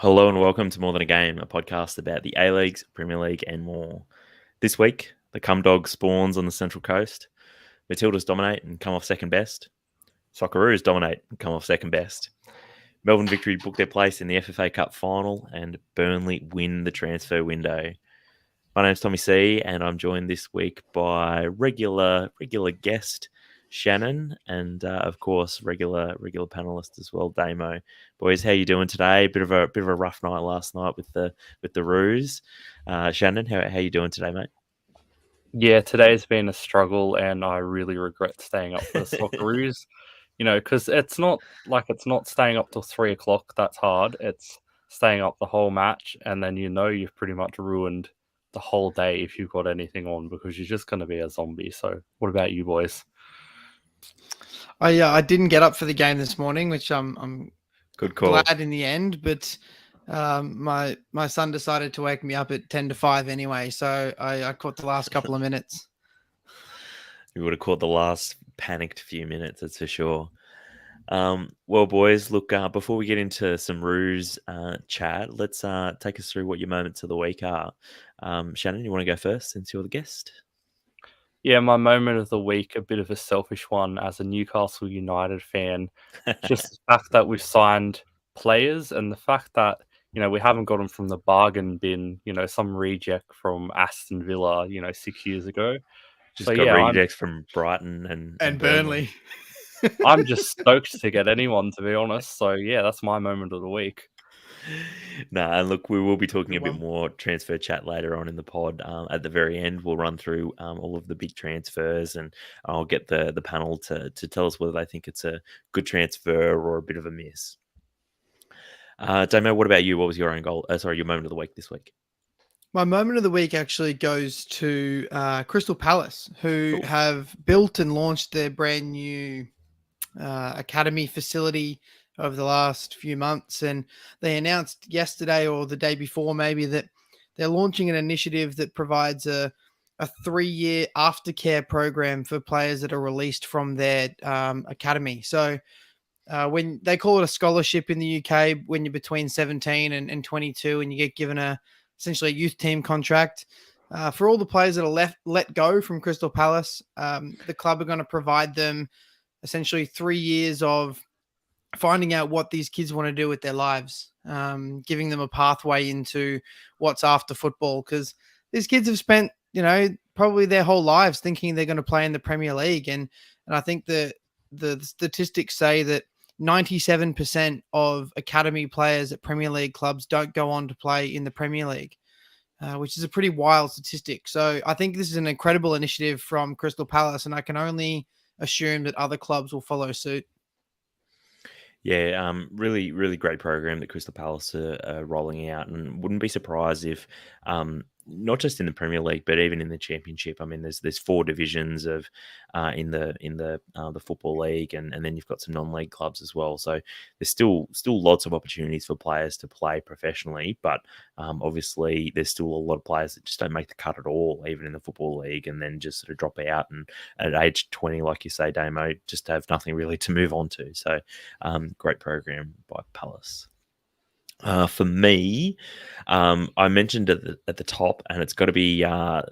Hello and welcome to More Than a Game, a podcast about the A-Leagues, Premier League and more. This week, the CumDog spawns on the Central Coast. Matildas dominate and come off second best. Socceroos dominate and come off second best. Melbourne Victory book their place in the FFA Cup final and Burnley win the transfer window. My name's Tommie C and I'm joined this week by regular guest Shanen and of course regular panelist as well, Damo. Boys, how you doing today? Bit of a rough night last night with the Roos. Shanen, how you doing today, mate? Yeah, today's been a struggle, and I really regret staying up for the Socceroos. Because it's not staying up till 3:00. That's hard. It's staying up the whole match, and then you've pretty much ruined the whole day if you've got anything on because you're just going to be a zombie. So, what about you boys? I didn't get up for the game this morning, which I'm Good call. glad in the end. But my son decided to wake me up at 10 to 5 anyway, so I caught the last couple of minutes. You would have caught the last panicked few minutes, that's for sure. Well, boys, look, before we get into some Roos chat, let's take us through what your moments of the week are. Shanen, you want to go first since you're the guest? Yeah, my moment of the week, a bit of a selfish one as a Newcastle United fan. Just the fact that we've signed players and the fact that, we haven't got them from the bargain bin, some reject from Aston Villa, 6 years ago. Just got rejects from Brighton and Burnley. I'm just stoked to get anyone, to be honest. So, yeah, that's my moment of the week. And look, we will be talking a bit more transfer chat later on in the pod. At the very end, we'll run through all of the big transfers, and I'll get the panel to tell us whether they think it's a good transfer or a bit of a miss. Damo, what about you? What was your own goal? Your moment of the week this week? My moment of the week actually goes to Crystal Palace, who have built and launched their brand new academy facility over the last few months, and they announced yesterday or the day before maybe that they're launching an initiative that provides a 3-year aftercare program for players that are released from their academy. So when they call it a scholarship in the UK, when you're between 17 and 22 and you get given essentially a youth team contract, for all the players that are let go from Crystal Palace, the club are going to provide them essentially 3 years of finding out what these kids want to do with their lives, giving them a pathway into what's after football. Because these kids have spent, probably their whole lives thinking they're going to play in the Premier League. And I think the statistics say that 97% of academy players at Premier League clubs don't go on to play in the Premier League, which is a pretty wild statistic. So I think this is an incredible initiative from Crystal Palace, and I can only assume that other clubs will follow suit. Yeah, really, really great program that Crystal Palace are rolling out, and wouldn't be surprised if, not just in the Premier League, but even in the Championship. I mean, there's 4 divisions of in the Football League, and then you've got some non-league clubs as well. So there's still lots of opportunities for players to play professionally, but obviously there's still a lot of players that just don't make the cut at all, even in the Football League, and then just sort of drop out, and at age 20, like you say, Damo, just have nothing really to move on to. So great program by Palace. For me, I mentioned at the top, and it's got to be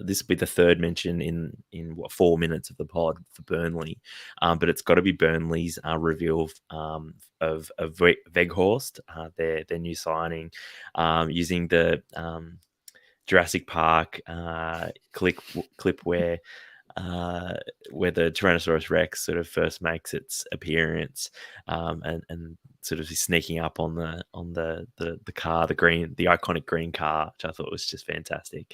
this will be the third mention in 4 minutes of the pod for Burnley, but it's got to be Burnley's reveal of Weghorst, their new signing, using the Jurassic Park clip where the Tyrannosaurus Rex sort of first makes its appearance, and sort of sneaking up on the car, the iconic green car, which I thought was just fantastic.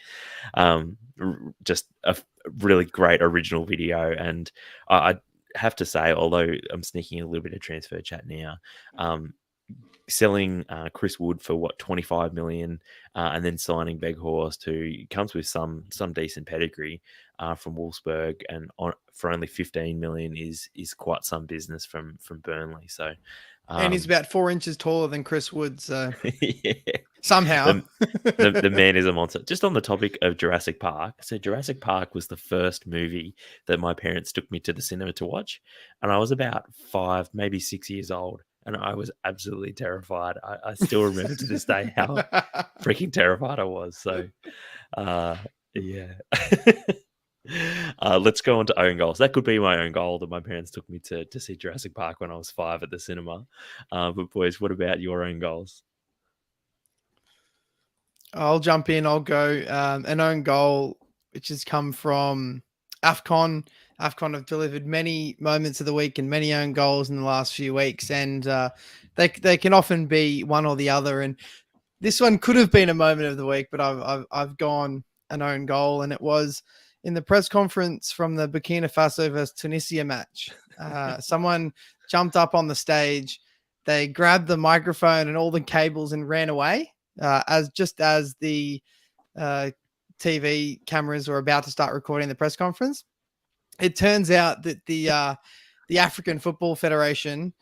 Just a really great original video, and I have to say, although I'm sneaking a little bit of transfer chat now, selling Chris Wood for 25 million, and then signing Weghorst, who comes with some decent pedigree from Wolfsburg, and for only 15 million is quite some business from Burnley. So, and he's about 4 inches taller than Chris Wood. So yeah. Somehow the man is a monster. Just on the topic of Jurassic Park, so Jurassic Park was the first movie that my parents took me to the cinema to watch, and I was about 5, maybe 6 years old. and I was absolutely terrified. I still remember to this day how freaking terrified I was. So, yeah. Let's go on to own goals. That could be my own goal that my parents took me to see Jurassic Park when I was 5 at the cinema. But boys, what about your own goals? I'll jump in. I'll go an own goal, which has come from AFCON. AFCON have delivered many moments of the week and many own goals in the last few weeks, and they can often be one or the other. And this one could have been a moment of the week, but I've gone an own goal, and it was in the press conference from the Burkina Faso versus Tunisia match. Someone jumped up on the stage, they grabbed the microphone and all the cables and ran away. As the TV cameras were about to start recording the press conference. It turns out that the African Football Federation,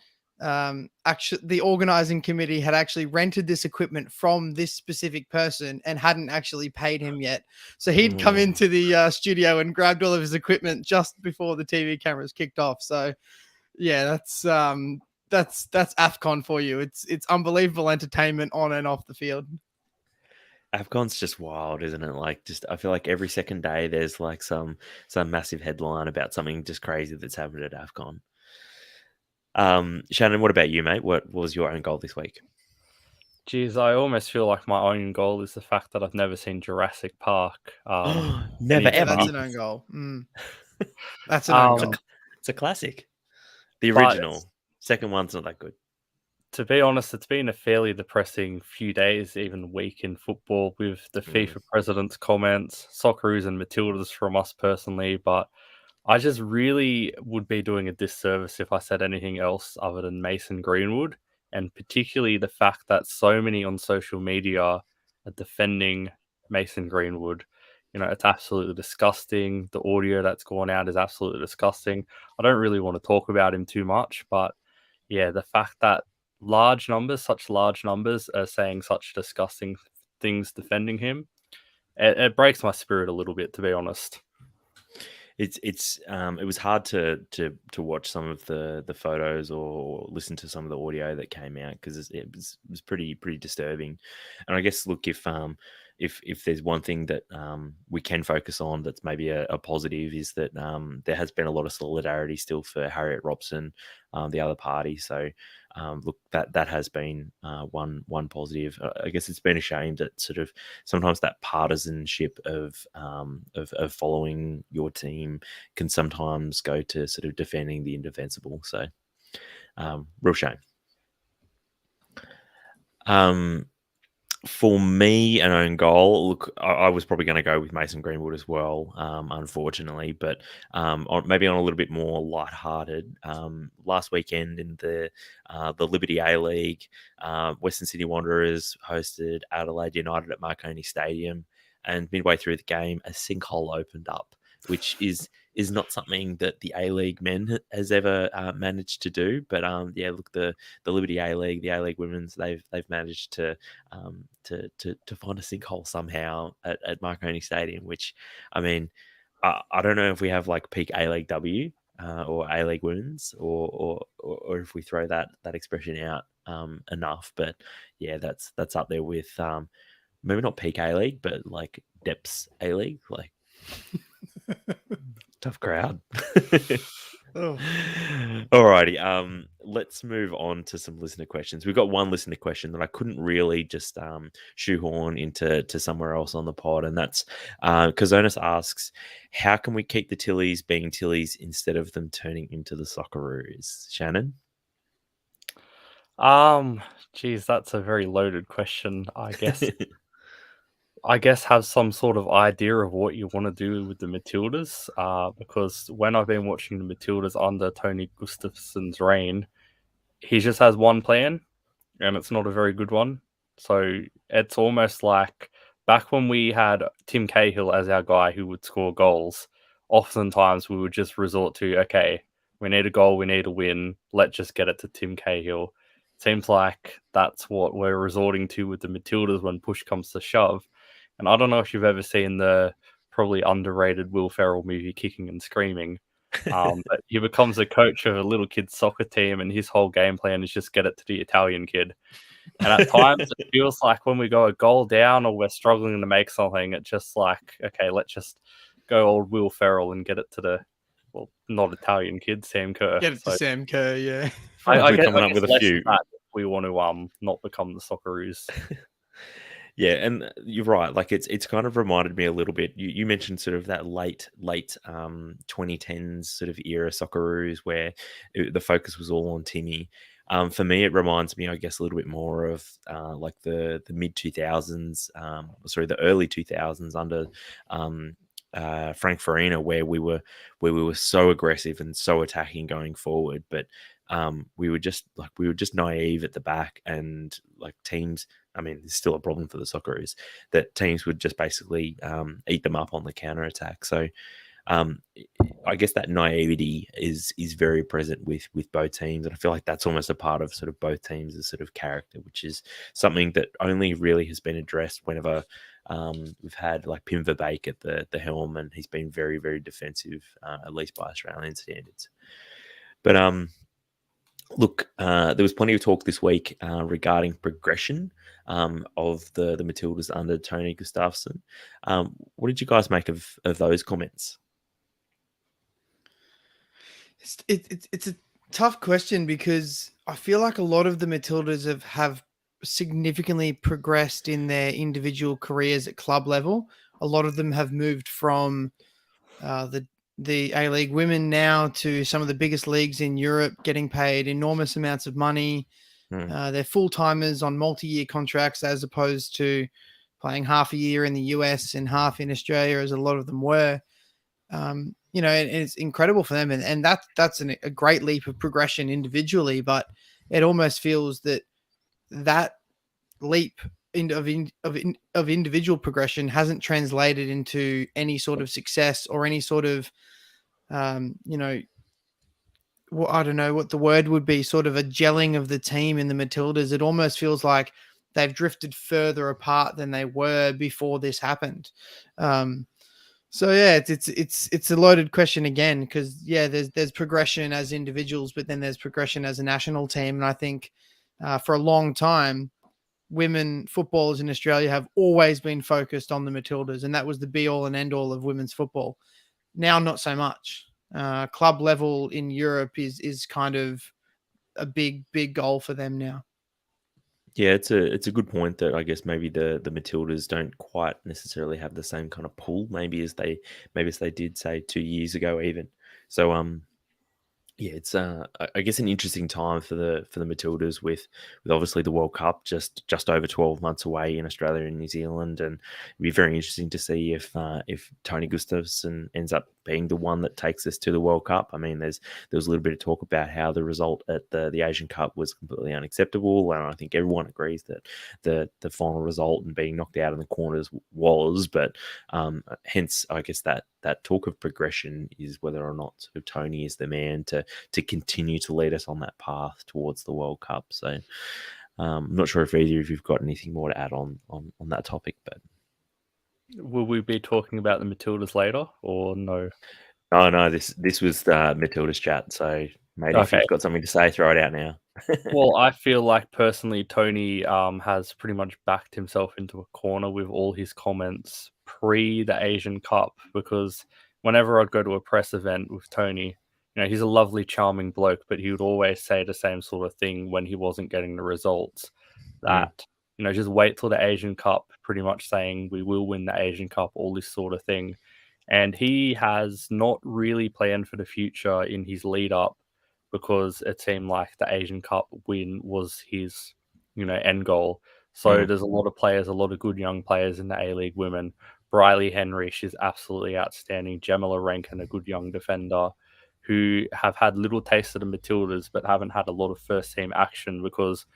actually the organizing committee had actually rented this equipment from this specific person and hadn't actually paid him yet. So he'd come into the studio and grabbed all of his equipment just before the TV cameras kicked off. So yeah, that's AFCON for you. It's unbelievable entertainment on and off the field. AFCON's just wild, isn't it? Like, just I feel like every second day there's like some massive headline about something just crazy that's happened at AFCON. Shanen, what about you, mate? What was your own goal this week? Geez, I almost feel like my own goal is the fact that I've never seen Jurassic Park. Never ever. That's an own goal. That's an own goal. It's a classic. The original. Second one's not that good. To be honest, it's been a fairly depressing few days, even week in football, with the FIFA president's comments, Socceroos and Matildas from us personally. But I just really would be doing a disservice if I said anything else other than Mason Greenwood, and particularly the fact that so many on social media are defending Mason Greenwood. You know, it's absolutely disgusting. The audio that's gone out is absolutely disgusting. I don't really want to talk about him too much, but yeah, the fact that such large numbers are saying such disgusting things defending him, it breaks my spirit a little bit, to be honest. It was hard to watch some of the photos or listen to some of the audio that came out because it was pretty disturbing. And I guess, look, if there's one thing that we can focus on that's maybe a positive is that there has been a lot of solidarity still for Harriet Robson, the other party. So look, that has been one positive. I guess it's been a shame that sort of sometimes that partisanship of following your team can sometimes go to sort of defending the indefensible. So real shame. For me, an own goal, look, I was probably going to go with Mason Greenwood as well, unfortunately, but maybe on a little bit more lighthearted. Last weekend in the Liberty A-League, Western Sydney Wanderers hosted Adelaide United at Marconi Stadium, and midway through the game, a sinkhole opened up, which is not something that the A-League men has ever managed to do. But yeah, look, the Liberty A-League, the A-League women's, they've managed to find a sinkhole somehow at Marconi Stadium, which, I mean, I don't know if we have like peak A-League W or A-League women's or if we throw that expression out enough. But yeah, that's up there with maybe not peak A-League, but like depths A-League, like. Tough crowd. Alrighty. Let's move on to some listener questions. We've got one listener question that I couldn't really just shoehorn into somewhere else on the pod, and that's Kazonis asks, how can we keep the Tillies being Tillies instead of them turning into the Socceroos? Shanen? Geez, that's a very loaded question, I guess. I guess have some sort of idea of what you want to do with the Matildas, because when I've been watching the Matildas under Tony Gustafsson's reign, he just has one plan, and it's not a very good one. So it's almost like back when we had Tim Cahill as our guy who would score goals, oftentimes we would just resort to, okay, we need a goal, we need a win, let's just get it to Tim Cahill. Seems like that's what we're resorting to with the Matildas when push comes to shove. And I don't know if you've ever seen the probably underrated Will Ferrell movie Kicking and Screaming, But he becomes a coach of a little kid's soccer team, and his whole game plan is just get it to the Italian kid. And at times it feels like when we go a goal down or we're struggling to make something, it's just like, okay, let's just go old Will Ferrell and get it to the, well, not Italian kid, Sam Kerr. Get it to Sam Kerr, yeah. I We're guess, coming up with a less few. of that if we want to not become the Socceroos. Yeah, and you're right. Like it's kind of reminded me a little bit. You mentioned sort of that late 2010s sort of era Socceroos where the focus was all on Timmy. For me, it reminds me, I guess, a little bit more of like the mid 2000s, the early 2000s under Frank Farina, where we were so aggressive and so attacking going forward, but we were just naive at the back, and like teams. I mean, it's still a problem for the Socceroos that teams would just basically eat them up on the counter attack. So I guess that naivety is very present with both teams, and I feel like that's almost a part of sort of both teams' sort of character, which is something that only really has been addressed whenever we've had like Pim Verbeek at the helm, and he's been very, very defensive, at least by Australian standards. But look, there was plenty of talk this week regarding progression of the Matildas under Tony Gustafsson. What did you guys make of those comments? It's a tough question because I feel like a lot of the Matildas have significantly progressed in their individual careers at club level. A lot of them have moved from the A-League women now to some of the biggest leagues in Europe, getting paid enormous amounts of money. They're full-timers on multi-year contracts as opposed to playing half a year in the US and half in Australia, as a lot of them were. And it's incredible for them. And that's a great leap of progression individually, but it almost feels that leap of individual progression hasn't translated into any sort of success or any sort of, I don't know what the word would be, sort of a gelling of the team in the Matildas. It almost feels like they've drifted further apart than they were before this happened. So yeah, it's a loaded question again, because there's progression as individuals, but then there's progression as a national team. And I think for a long time, women footballers in Australia have always been focused on the Matildas, and that was the be all and end all of women's football. Now, not so much. Club level in Europe is kind of a big goal for them now. Yeah, it's a good point that I guess maybe the Matildas don't quite necessarily have the same kind of pull maybe as they did say 2 years ago even. So yeah, it's I guess an interesting time for the Matildas with obviously the World Cup just over 12 months away in Australia and New Zealand, and it'd be very interesting to see if Tony Gustafsson ends up being the one that takes us to the World Cup. I mean, there was a little bit of talk about how the result at the Asian Cup was completely unacceptable, and I think everyone agrees that the final result and being knocked out in the corners was, but hence I guess that talk of progression is whether or not sort of Tony is the man to continue to lead us on that path towards the World Cup. So I'm not sure if either of you've got anything more to add on that topic, but will we be talking about the Matildas later or no? No, this was the Matildas chat. So maybe if you've got something to say, throw it out now. Well, I feel like personally Tony has pretty much backed himself into a corner with all his comments pre the Asian Cup, because whenever I'd go to a press event with Tony, he's a lovely, charming bloke, but he would always say the same sort of thing when he wasn't getting the results, that, just wait till the Asian Cup, pretty much saying we will win the Asian Cup, all this sort of thing. And he has not really planned for the future in his lead up, because it seemed like the Asian Cup win was his, end goal. So there's a lot of players, a lot of good young players in the A-League women. Briley Henry, she's absolutely outstanding. Gemma Rankin, a good young defender, who have had little taste of the Matildas but haven't had a lot of first-team action because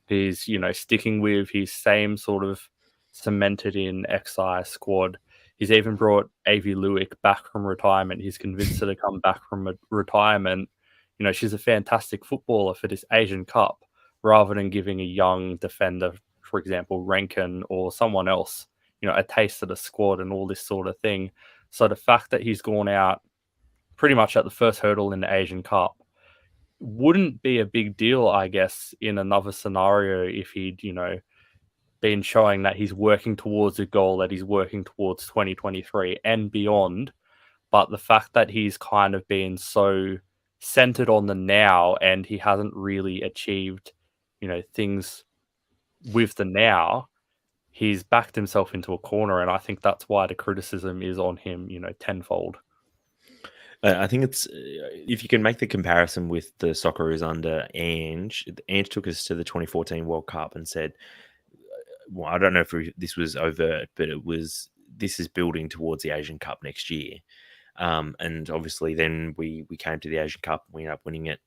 he's, sticking with his same sort of cemented-in XI squad. He's even brought Avi Lewick back from retirement. He's convinced her to come back from retirement. She's a fantastic footballer for this Asian Cup, rather than giving a young defender, for example, Rankin or someone else, a taste of the squad and all this sort of thing. So the fact that he's gone out pretty much at the first hurdle in the Asian Cup. Wouldn't be a big deal, I guess, in another scenario if he'd, been showing that he's working towards a goal, that he's working towards 2023 and beyond. But the fact that he's kind of been so centered on the now and he hasn't really achieved, things with the now, he's backed himself into a corner. And I think that's why the criticism is on him, tenfold. I think it's if you can make the comparison with the Socceroos under Ange. Ange took us to the 2014 World Cup and said, well, I don't know if this was overt, but this is building towards the Asian Cup next year. And obviously then we came to the Asian Cup and we ended up winning it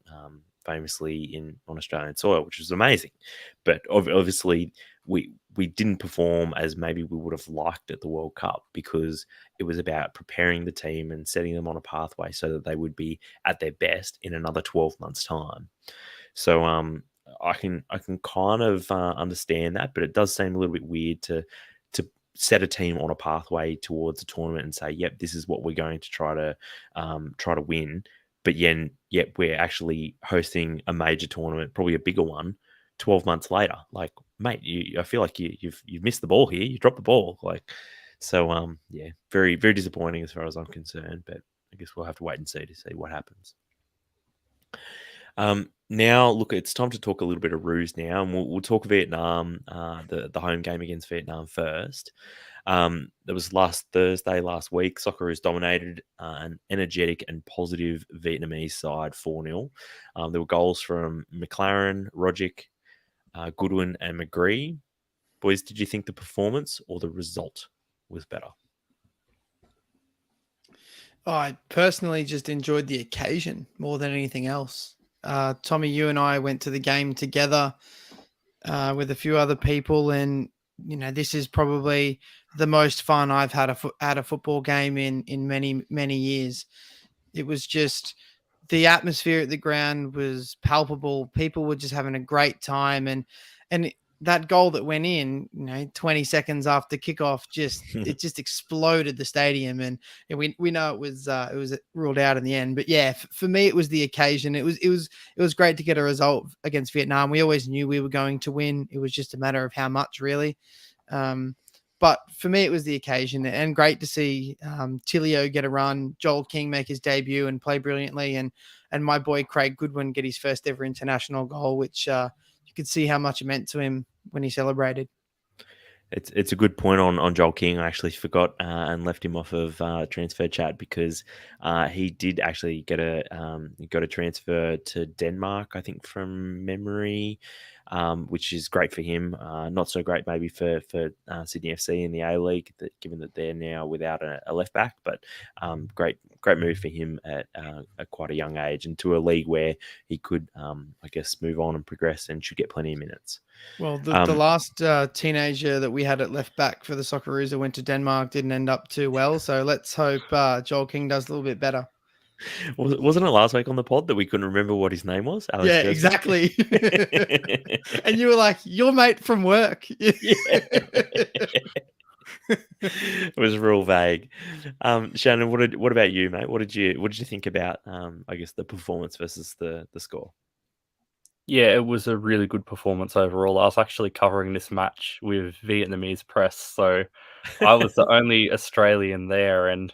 famously on Australian soil, which was amazing. But obviously we didn't perform as maybe we would have liked at the World Cup, because it was about preparing the team and setting them on a pathway so that they would be at their best in another 12 months' time. So I can kind of understand that, but it does seem a little bit weird to set a team on a pathway towards a tournament and say, yep, this is what we're going to try to win. But yet we're actually hosting a major tournament, probably a bigger one, 12 months later. Like, mate, I feel like you've missed the ball here. You dropped the ball. So very, very disappointing as far as I'm concerned. But I guess we'll have to wait and see what happens. Now, look, it's time to talk a little bit of Roos now, and we'll talk Vietnam, the home game against Vietnam first. That was last Thursday, last week. Socceroos dominated an energetic and positive Vietnamese side 4-0. There were goals from McLaren, Rogic, Goodwin, and McGree. Boys, did you think the performance or the result was better? I personally just enjoyed the occasion more than anything else. Tommie, you and I went to the game together with a few other people, and this is probably the most fun I've had at a football game in many, many years. It was just, the atmosphere at the ground was palpable. People were just having a great time, and that goal that went in, 20 seconds after kickoff, it just exploded the stadium, and we know it was ruled out in the end. But yeah, for me, it was the occasion. It was great to get a result against Vietnam. We always knew we were going to win. It was just a matter of how much, really. But for me, it was the occasion, and great to see Tilio get a run, Joel King make his debut and play brilliantly, and my boy Craig Goodwin get his first ever international goal, which you could see how much it meant to him when he celebrated. It's a good point on Joel King. I actually forgot and left him off of TransferChat, because he did actually get a transfer to Denmark, I think, from memory, which is great for him. Not so great maybe for Sydney FC in the A-League, given that they're now without a left back. But great move for him at quite a young age, and to a league where he could, I guess, move on and progress and should get plenty of minutes. Well, the last teenager that we had at left back for the Socceroos that went to Denmark didn't end up too well. So let's hope Joel King does a little bit better. Wasn't it last week on the pod that we couldn't remember what his name was? Alex yeah, Gerson? Exactly. And you were like, your mate from work. It was real vague. Shannon, what about you, mate? What did you think about I guess the performance versus the score? Yeah, it was a really good performance overall. I was actually covering this match with Vietnamese press, so I was the only Australian there, and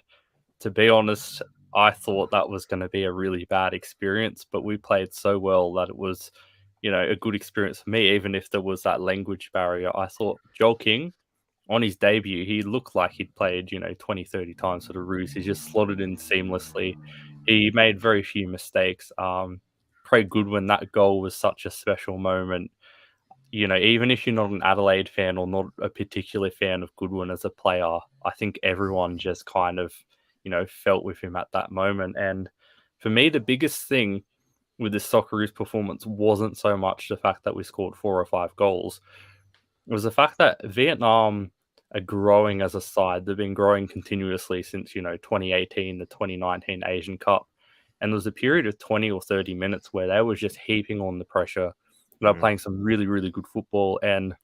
to be honest, I thought that was going to be a really bad experience, but we played so well that it was, a good experience for me, even if there was that language barrier. I thought Joel King, on his debut, he looked like he'd played, 20, 30 times for the Roos. He just slotted in seamlessly. He made very few mistakes. Craig Goodwin, that goal was such a special moment. Even if you're not an Adelaide fan or not a particular fan of Goodwin as a player, I think everyone just kind of, felt with him at that moment. And for me, the biggest thing with this Socceroos performance wasn't so much the fact that we scored 4 or 5 goals. It was the fact that Vietnam are growing as a side. They've been growing continuously since, 2018, the 2019 Asian Cup. And there was a period of 20 or 30 minutes where they were just heaping on the pressure. They were playing some really, really good football. And,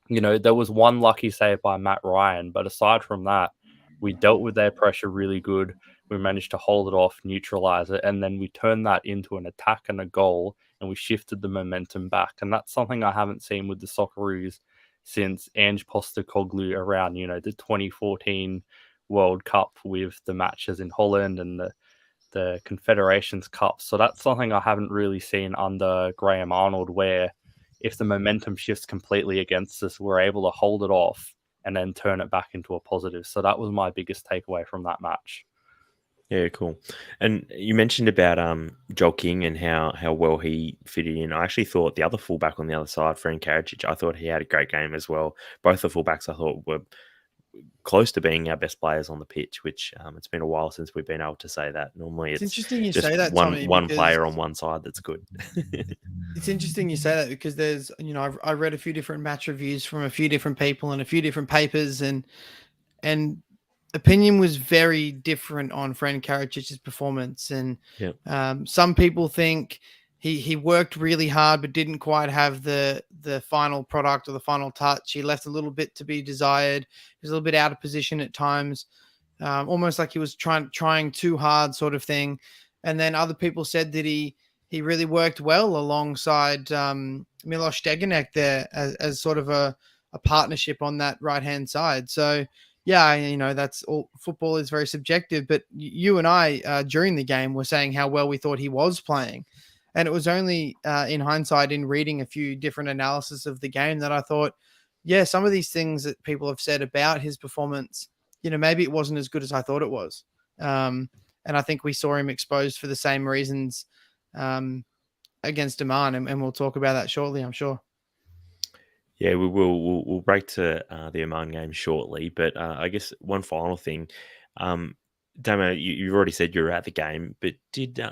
there was one lucky save by Matt Ryan. But aside from that, We dealt with their pressure really good. We managed to hold it off, neutralize it, and then we turned that into an attack and a goal, and we shifted the momentum back. And that's something I haven't seen with the Socceroos since Ange Postecoglou around, the 2014 World Cup with the matches in Holland and the Confederations Cup. So that's something I haven't really seen under Graham Arnold, where if the momentum shifts completely against us, we're able to hold it off and then turn it back into a positive. So that was my biggest takeaway from that match. Yeah, cool. And you mentioned about Joel King and how well he fitted in. I actually thought the other fullback on the other side, Fran Karacic, I thought he had a great game as well. Both the fullbacks I thought were close to being our best players on the pitch, which it's been a while since we've been able to say that. Normally it's interesting you just say that, one Tommie, player on one side that's good. It's interesting you say that because there's, I read a few different match reviews from a few different people and a few different papers, and opinion was very different on Fran Karacic's performance. And some people think he worked really hard but didn't quite have the final product or the final touch. He left a little bit to be desired. He was a little bit out of position at times, almost like he was trying too hard, sort of thing. And then other people said that he really worked well alongside Milos Steganek there as sort of a partnership on that right-hand side. So, yeah, that's all. Football is very subjective, but you and I, during the game, were saying how well we thought he was playing. And it was only in hindsight, in reading a few different analysis of the game, that I thought, some of these things that people have said about his performance, maybe it wasn't as good as I thought it was. And I think we saw him exposed for the same reasons against Oman, and we'll talk about that shortly, I'm sure. Yeah, we will. We'll break to the Oman game shortly, but I guess one final thing, Damo, you've already said you were at the game, but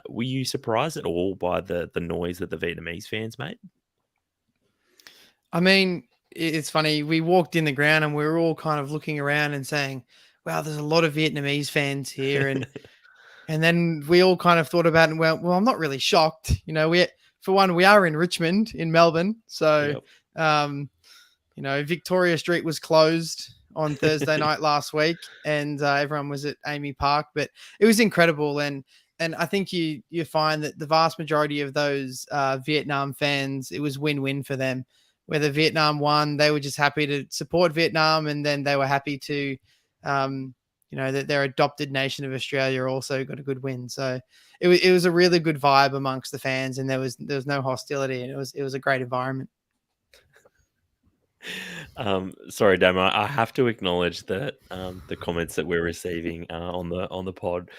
were you surprised at all by the noise that the Vietnamese fans made? I mean, it's funny. We walked in the ground and we were all kind of looking around and saying, "Wow, there's a lot of Vietnamese fans here," and then we all kind of thought about it and well, I'm not really shocked. We are in Richmond, in Melbourne, so. Yep. Victoria Street was closed on Thursday night last week, and everyone was at Amy Park, but it was incredible. And I think you find that the vast majority of those Vietnam fans, it was win-win for them. Whether Vietnam won, they were just happy to support Vietnam, and then they were happy to, that their adopted nation of Australia also got a good win. So it was a really good vibe amongst the fans, and there was no hostility, and it was a great environment. Sorry, Damo, I have to acknowledge that the comments that we're receiving on the pod.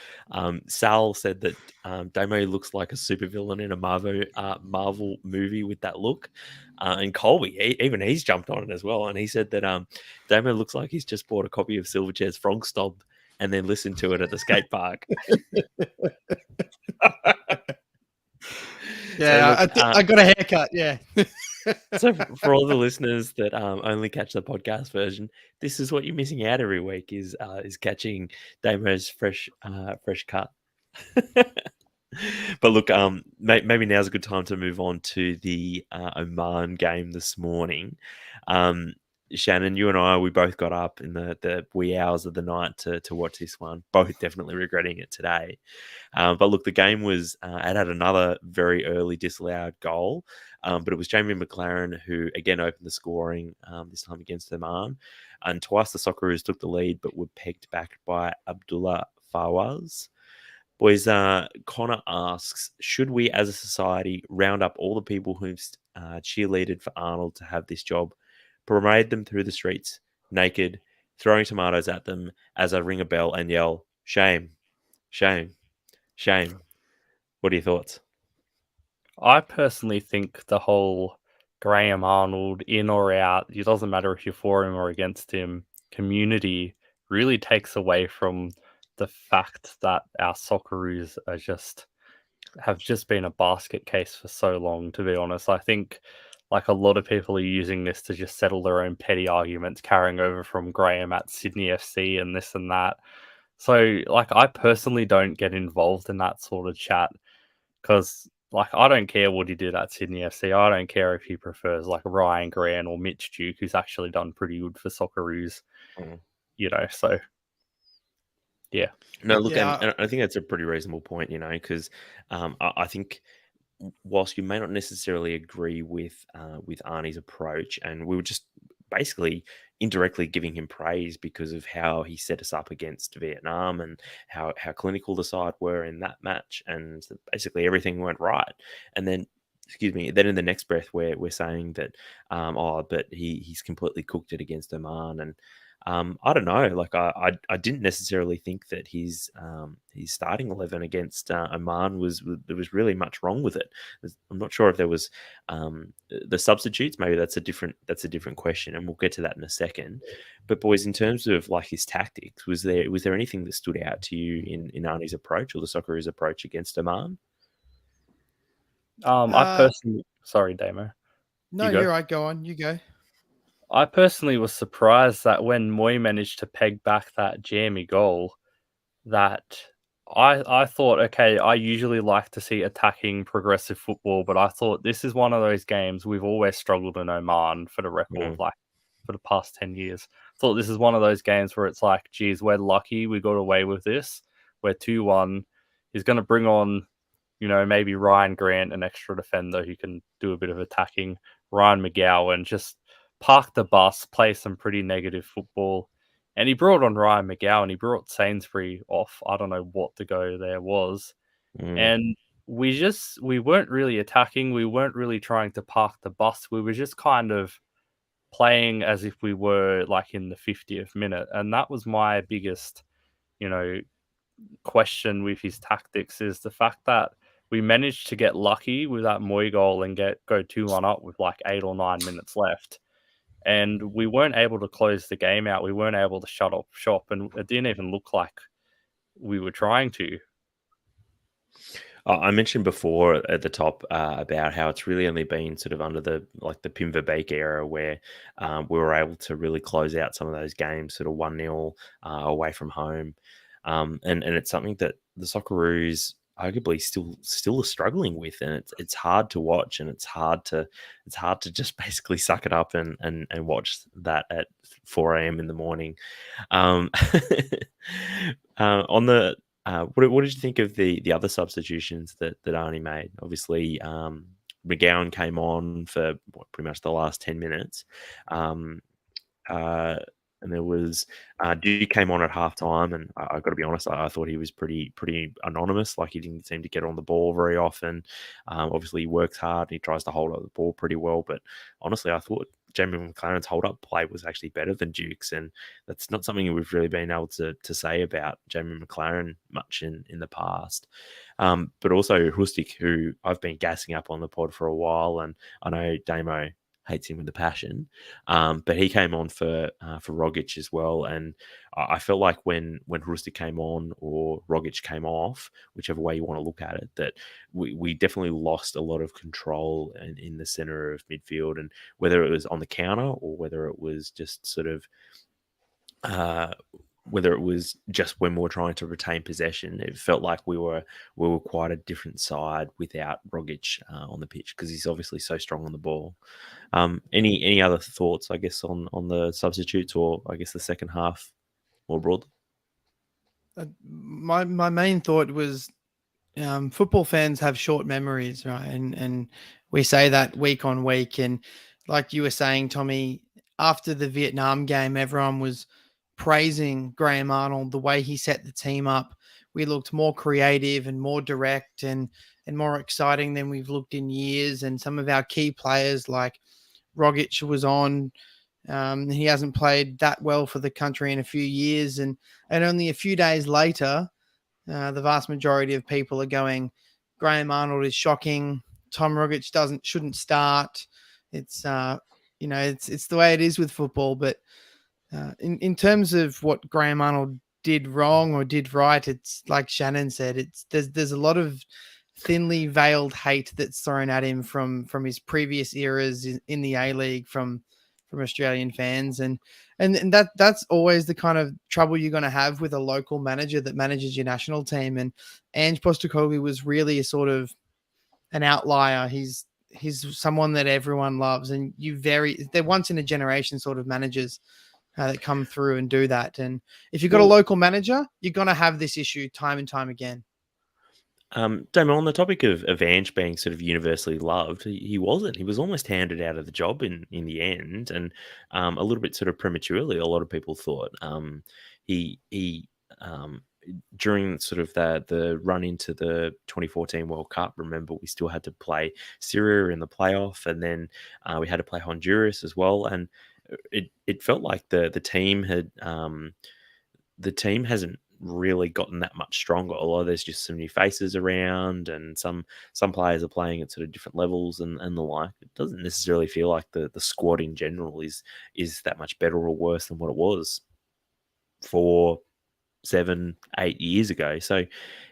Sal said that Damo looks like a supervillain in a Marvel movie with that look, and Colby, even he's jumped on it as well, and he said that Damo looks like he's just bought a copy of Silverchair's Frog Stomp and then listened to it at the skate park. Yeah, so look, I got a haircut. Yeah. So for all the listeners that only catch the podcast version, this is what you're missing out every week is catching Damo's fresh cut. But look, maybe now's a good time to move on to the Oman game this morning. Shanen, you and I, we both got up in the wee hours of the night to watch this one. Both definitely regretting it today. But look, the game was it had another very early disallowed goal, but it was Jamie McLaren who again opened the scoring this time against Oman, and twice the Socceroos took the lead, but were pegged back by Abdullah Fawaz. Boys, Connor asks, should we as a society round up all the people who've cheerleaded for Arnold to have this job, parade them through the streets naked, throwing tomatoes at them as I ring a bell and yell, shame, shame, shame? What are your thoughts? I personally think the whole Graham Arnold in or out, it doesn't matter if you're for him or against him, community really takes away from the fact that our Socceroos have just been a basket case for so long, to be honest. I think a lot of people are using this to just settle their own petty arguments, carrying over from Graham at Sydney FC and this and that. So, I personally don't get involved in that sort of chat because, I don't care what he did at Sydney FC. I don't care if he prefers, Ryan Grant or Mitch Duke, who's actually done pretty good for Socceroos, so... Yeah. No, look, Yeah. and I think that's a pretty reasonable point, because I think whilst you may not necessarily agree with Arnie's approach, and we were just basically indirectly giving him praise because of how he set us up against Vietnam and how clinical the side were in that match, and basically everything went right. And then, excuse me, then in the next breath we're saying that but he's completely cooked it against Oman. And I don't know. Like I didn't necessarily think that his starting 11 against Oman there was really much wrong with it. I'm not sure if there was the substitutes. Maybe that's a different question, and we'll get to that in a second. But boys, in terms of like his tactics, was there anything that stood out to you in Arnie's approach or the Socceroos' approach against Oman? I personally, sorry, Damo. No, You go. you're right. Go on. You go. I personally was surprised that when Moy managed to peg back that jammy goal, that I thought, okay, I usually like to see attacking, progressive football, but I thought this is one of those games we've always struggled in Oman for the record, like for the past 10 years. Thought this is one of those games where it's like, geez, we're lucky we got away with this. We're 2-1. He's going to bring on, maybe Ryan Grant, an extra defender who can do a bit of attacking, Ryan McGowan, just park the bus, play some pretty negative football. And he brought on Ryan McGowan. He brought Sainsbury off. I don't know what the go there was. And we weren't really attacking. We weren't really trying to park the bus. We were just kind of playing as if we were like in the 50th minute. And that was my biggest, question with his tactics, is the fact that we managed to get lucky with that Moy goal and go 2-1 up with like 8 or 9 minutes left. And we weren't able to close the game out. We weren't able to shut up shop, and it didn't even look like we were trying to. I mentioned before at the top about how it's really only been sort of under the Pim Verbeek era where we were able to really close out some of those games, sort of 1-0 away from home, and it's something that the Socceroos arguably still are struggling with, and it's hard to watch, and it's hard to just basically suck it up and watch that at 4 a.m. in the morning. On the what did you think of the other substitutions that Arnie made? Obviously, McGowan came on for pretty much the last 10 minutes. And there was Duke came on at halftime, and I've got to be honest, I thought he was pretty anonymous. Like, he didn't seem to get on the ball very often. Obviously, he works hard and he tries to hold up the ball pretty well. But honestly, I thought Jamie McLaren's hold-up play was actually better than Duke's, and that's not something we've really been able to say about Jamie McLaren much in the past. But also Rustic, who I've been gassing up on the pod for a while, and I know Damo hates him with a passion, but he came on for Rogic as well, and I felt like when Rustic came on or Rogic came off, whichever way you want to look at it, that we definitely lost a lot of control in the center of midfield, and whether it was on the counter or whether it was just sort of whether it was just when we were trying to retain possession, it felt like we were quite a different side without Rogic on the pitch, because he's obviously so strong on the ball. Any other thoughts, I guess, on the substitutes, or I guess the second half more broadly? My main thought was football fans have short memories, right? And we say that week on week. And like you were saying, Tommie, after the Vietnam game, everyone was praising Graham Arnold, the way he set the team up. We looked more creative and more direct and more exciting than we've looked in years. And some of our key players like Rogic was on. He hasn't played that well for the country in a few years. And only a few days later, the vast majority of people are going, Graham Arnold is shocking. Tom Rogic shouldn't start. It's it's the way it is with football. But in terms of what Graham Arnold did wrong or did right, it's like Shanen said. There's a lot of thinly veiled hate that's thrown at him from his previous eras in the A-League from Australian fans, and that's always the kind of trouble you're going to have with a local manager that manages your national team. And Ange Postecoglou was really a sort of an outlier. He's someone that everyone loves, and they're once in a generation sort of managers. that come through and do that. And if you've got a local manager, you're going to have this issue time and time again. Damo, on the topic of Ange being sort of universally loved, he wasn't. He was almost handed out of the job in the end, and a little bit sort of prematurely. A lot of people thought he during sort of the run into the 2014 World Cup. Remember, we still had to play Syria in the playoff, and then we had to play Honduras as well, and it felt like the team had the team hasn't really gotten that much stronger, although there's just some new faces around, and some players are playing at sort of different levels and the like. It doesn't necessarily feel like the squad in general is that much better or worse than what it was 4, 7, 8 years ago. So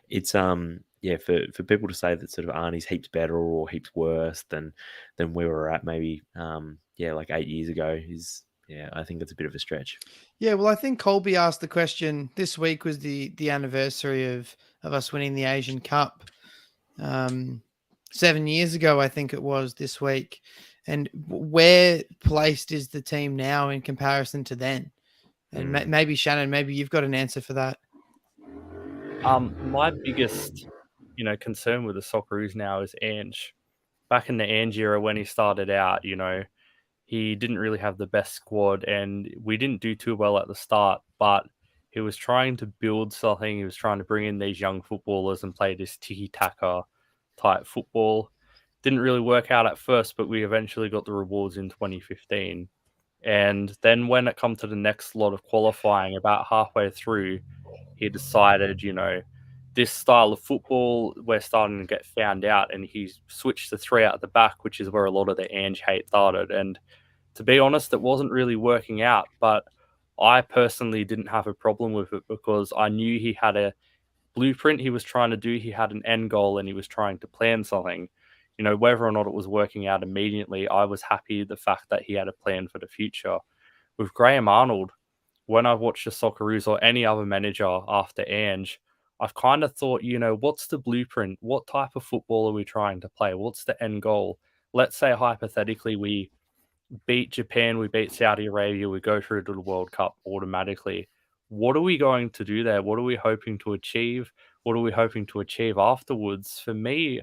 it's for people to say that sort of Arnie's heaps better or heaps worse than where we were at maybe like 8 years ago is I think it's a bit of a stretch. Yeah, well, I think Colby asked the question. This week was the anniversary of us winning the Asian Cup. 7 years ago, I think it was this week. And where placed is the team now in comparison to then? And maybe Shanen, maybe you've got an answer for that. My biggest, concern with the Socceroos now is Ange. Back in the Ange era when he started out, he didn't really have the best squad, and we didn't do too well at the start, but he was trying to build something. He was trying to bring in these young footballers and play this tiki-taka type football. Didn't really work out at first, but we eventually got the rewards in 2015. And then when it come to the next lot of qualifying, about halfway through, he decided, this style of football, we're starting to get found out, and he switched to 3 out the back, which is where a lot of the Ange hate started. And to be honest, it wasn't really working out, but I personally didn't have a problem with it because I knew he had a blueprint he was trying to do. He had an end goal and he was trying to plan something. Whether or not it was working out immediately, I was happy the fact that he had a plan for the future. With Graham Arnold, when I've watched the Socceroos or any other manager after Ange, I've kind of thought, what's the blueprint? What type of football are we trying to play? What's the end goal? Let's say hypothetically we beat Japan, we beat Saudi Arabia, we go through to the World Cup automatically. What are we going to do there? What are we hoping to achieve? What are we hoping to achieve afterwards? For me,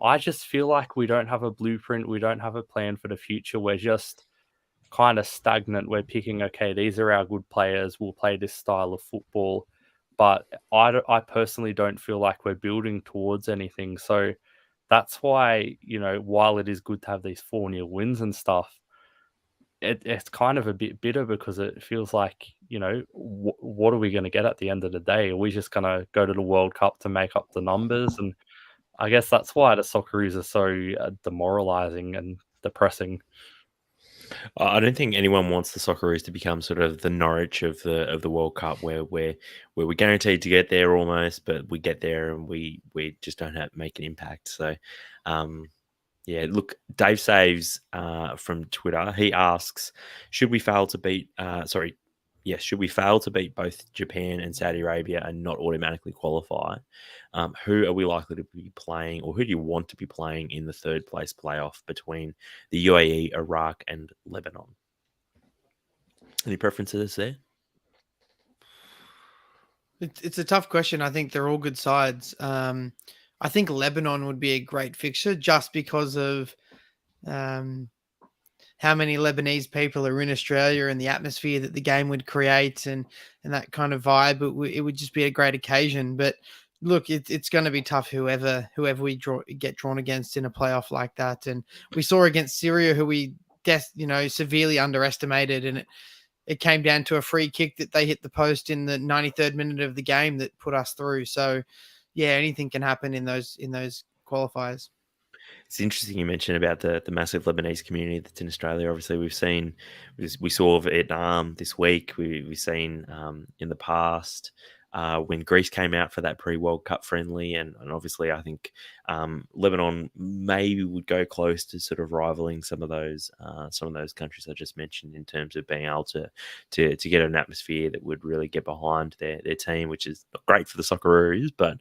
I just feel like we don't have a blueprint. We don't have a plan for the future. We're just kind of stagnant. We're picking, okay, these are our good players. We'll play this style of football. But I personally don't feel like we're building towards anything. So that's why, while it is good to have these 4-0 wins and stuff, it's kind of a bit bitter because it feels like, what are we going to get at the end of the day? Are we just going to go to the World Cup to make up the numbers? And I guess that's why the Socceroos are so demoralizing and depressing. I don't think anyone wants the Socceroos to become sort of the Norwich of the World Cup, where we're guaranteed to get there almost, but we get there and we just don't make an impact. So, look, Dave Saves from Twitter, he asks, should we fail to beat both Japan and Saudi Arabia and not automatically qualify? Who are we likely to be playing, or who do you want to be playing in the third place playoff between the UAE, Iraq, and Lebanon? Any preferences there? It's a tough question. I think they're all good sides. I think Lebanon would be a great fixture just because of how many Lebanese people are in Australia and the atmosphere that the game would create and that kind of vibe. It would just be a great occasion. But look, it's going to be tough whoever we get drawn against in a playoff like that. And we saw against Syria, who we severely underestimated, and it came down to a free kick that they hit the post in the 93rd minute of the game that put us through. So yeah, anything can happen in those qualifiers. It's interesting you mentioned about the massive Lebanese community that's in Australia. Obviously, we saw Vietnam this week. We've seen in the past when Greece came out for that pre-World Cup friendly, and obviously I think Lebanon maybe would go close to sort of rivaling some of those countries I just mentioned in terms of being able to get an atmosphere that would really get behind their team, which is not great for the Socceroos, but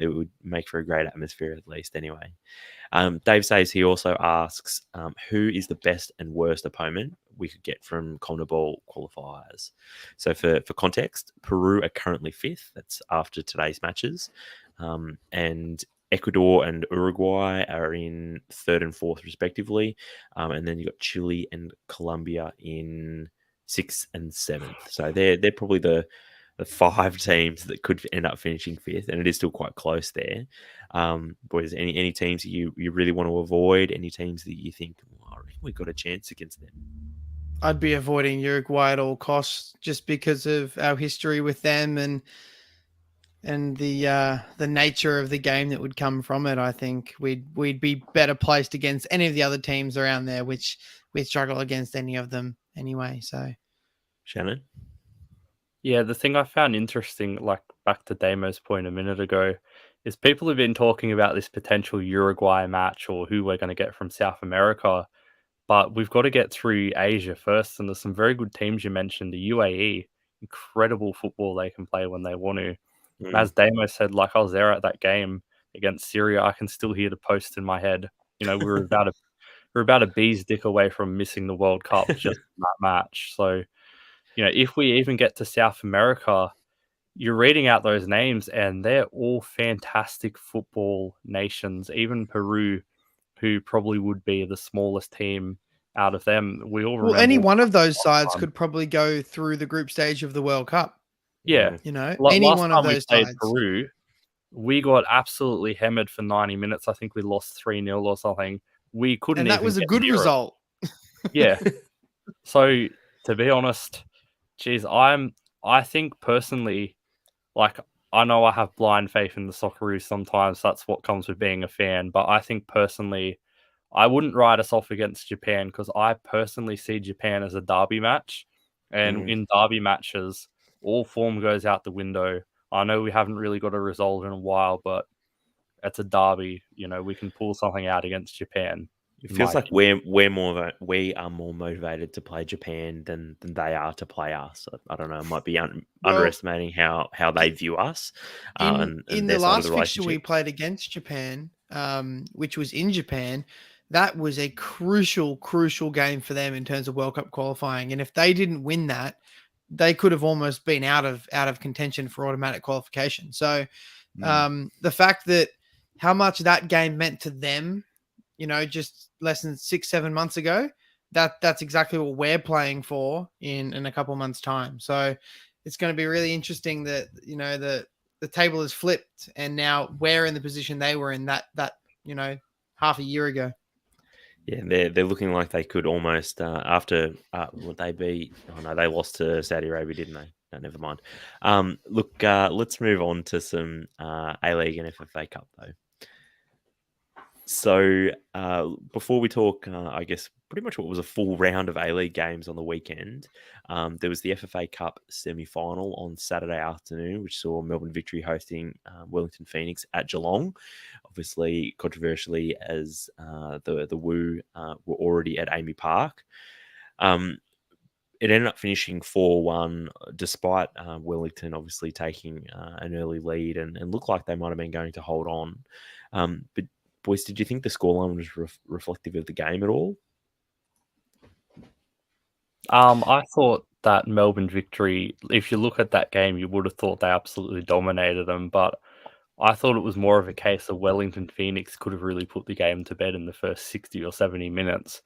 it would make for a great atmosphere at least anyway. Dave says he also asks, who is the best and worst opponent we could get from CONMEBOL qualifiers? So for context, Peru are currently 5th. That's after today's matches. And Ecuador and Uruguay are in 3rd and 4th respectively. And then you've got Chile and Colombia in 6th and 7th. So they're probably the 5 teams that could end up finishing 5th, and it is still quite close there. Boys, any teams you really want to avoid? Any teams that you think, I reckon we've got a chance against them? I'd be avoiding Uruguay at all costs, just because of our history with them and the nature of the game that would come from it. I think we'd be better placed against any of the other teams around there, which we struggle against any of them anyway. So, Shannon? Yeah, the thing I found interesting, like back to Damo's point a minute ago, is people have been talking about this potential Uruguay match or who we're going to get from South America, but we've got to get through Asia first, and there's some very good teams you mentioned. The UAE, incredible football they can play when they want to. And as Damo said, like I was there at that game against Syria, I can still hear the post in my head. You know, we were about a bee's dick away from missing the World Cup just in that match. So, you know, if we even get to South America, you're reading out those names and they're all fantastic football nations. Even Peru, who probably would be the smallest team out of them. We all remember. Well, any one of those sides could probably go through the group stage of the World Cup. Yeah. You know, any one of those played sides. Peru, we got absolutely hammered for 90 minutes. I think we lost 3-0 or something. We couldn't and that even was a get good near it. result. Yeah. So to be honest, geez, I think personally, like, I know I have blind faith in the Socceroos sometimes. That's what comes with being a fan. But I think personally, I wouldn't write us off against Japan, because I personally see Japan as a derby match. And in derby matches, all form goes out the window. I know we haven't really got a result in a while, but it's a derby. You know, we can pull something out against Japan. It feels like we are more motivated to play Japan than they are to play us. I don't know. It might be underestimating how they view us. In the last fixture we relationship. played against Japan, which was in Japan, that was a crucial game for them in terms of World Cup qualifying. And if they didn't win that, they could have almost been out of contention for automatic qualification. So the fact that how much that game meant to them, you know, just less than 6-7 months ago, that's exactly what we're playing for in a couple of months' time. So it's going to be really interesting that, you know, the table is flipped and now we're in the position they were in that you know, half a year ago. Yeah, they're looking like they could almost after would they be? Oh no, they lost to Saudi Arabia, didn't they? No, never mind. Look, let's move on to some A-League and FFA Cup though. So before we talk, I guess pretty much what was a full round of A-League games on the weekend, there was the FFA Cup semi-final on Saturday afternoon, which saw Melbourne Victory hosting Wellington Phoenix at Geelong. Obviously, controversially, as the Woo were already at Amy Park. It ended up finishing 4-1, despite Wellington obviously taking an early lead and looked like they might have been going to hold on. But boys, did you think the scoreline was reflective of the game at all? I thought that Melbourne Victory, if you look at that game, you would have thought they absolutely dominated them. But I thought it was more of a case of Wellington Phoenix could have really put the game to bed in the first 60 or 70 minutes.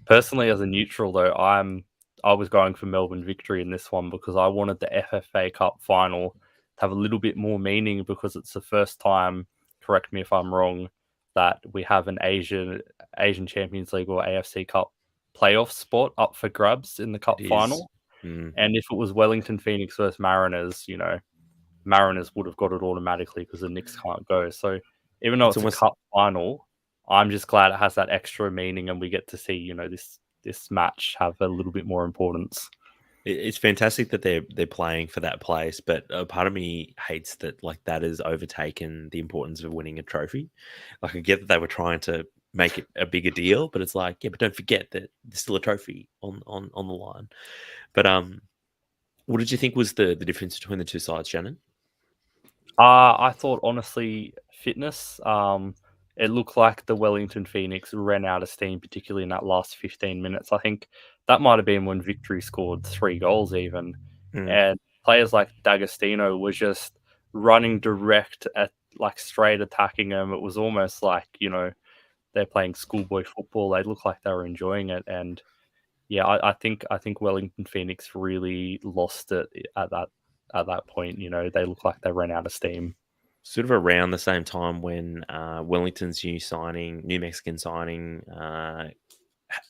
Personally, as a neutral, though, I was going for Melbourne Victory in this one because I wanted the FFA Cup final to have a little bit more meaning, because it's the first time, correct me if I'm wrong, that we have an Asian Champions League or AFC Cup playoff spot up for grabs in the cup final. And if it was Wellington Phoenix versus Mariners, you know, Mariners would have got it automatically because the Knicks can't go. So even though it's a cup final, I'm just glad it has that extra meaning and we get to see, you know, this match have a little bit more importance. It's fantastic that they're playing for that place, but a part of me hates that like that has overtaken the importance of winning a trophy. Like I get that they were trying to make it a bigger deal, but it's like, yeah, but don't forget that there's still a trophy on the line. But what did you think was the difference between the two sides, Shannon? I thought honestly fitness. it looked like the Wellington Phoenix ran out of steam, particularly in that last 15 minutes. I think that might have been when Victory scored 3 goals even. And players like D'Agostino were just running direct at, like, straight attacking them. It was almost like, they're playing schoolboy football. They look like they were enjoying it. And yeah, I think Wellington Phoenix really lost it at that point. They look like they ran out of steam. Sort of around the same time when Wellington's new Mexican signing,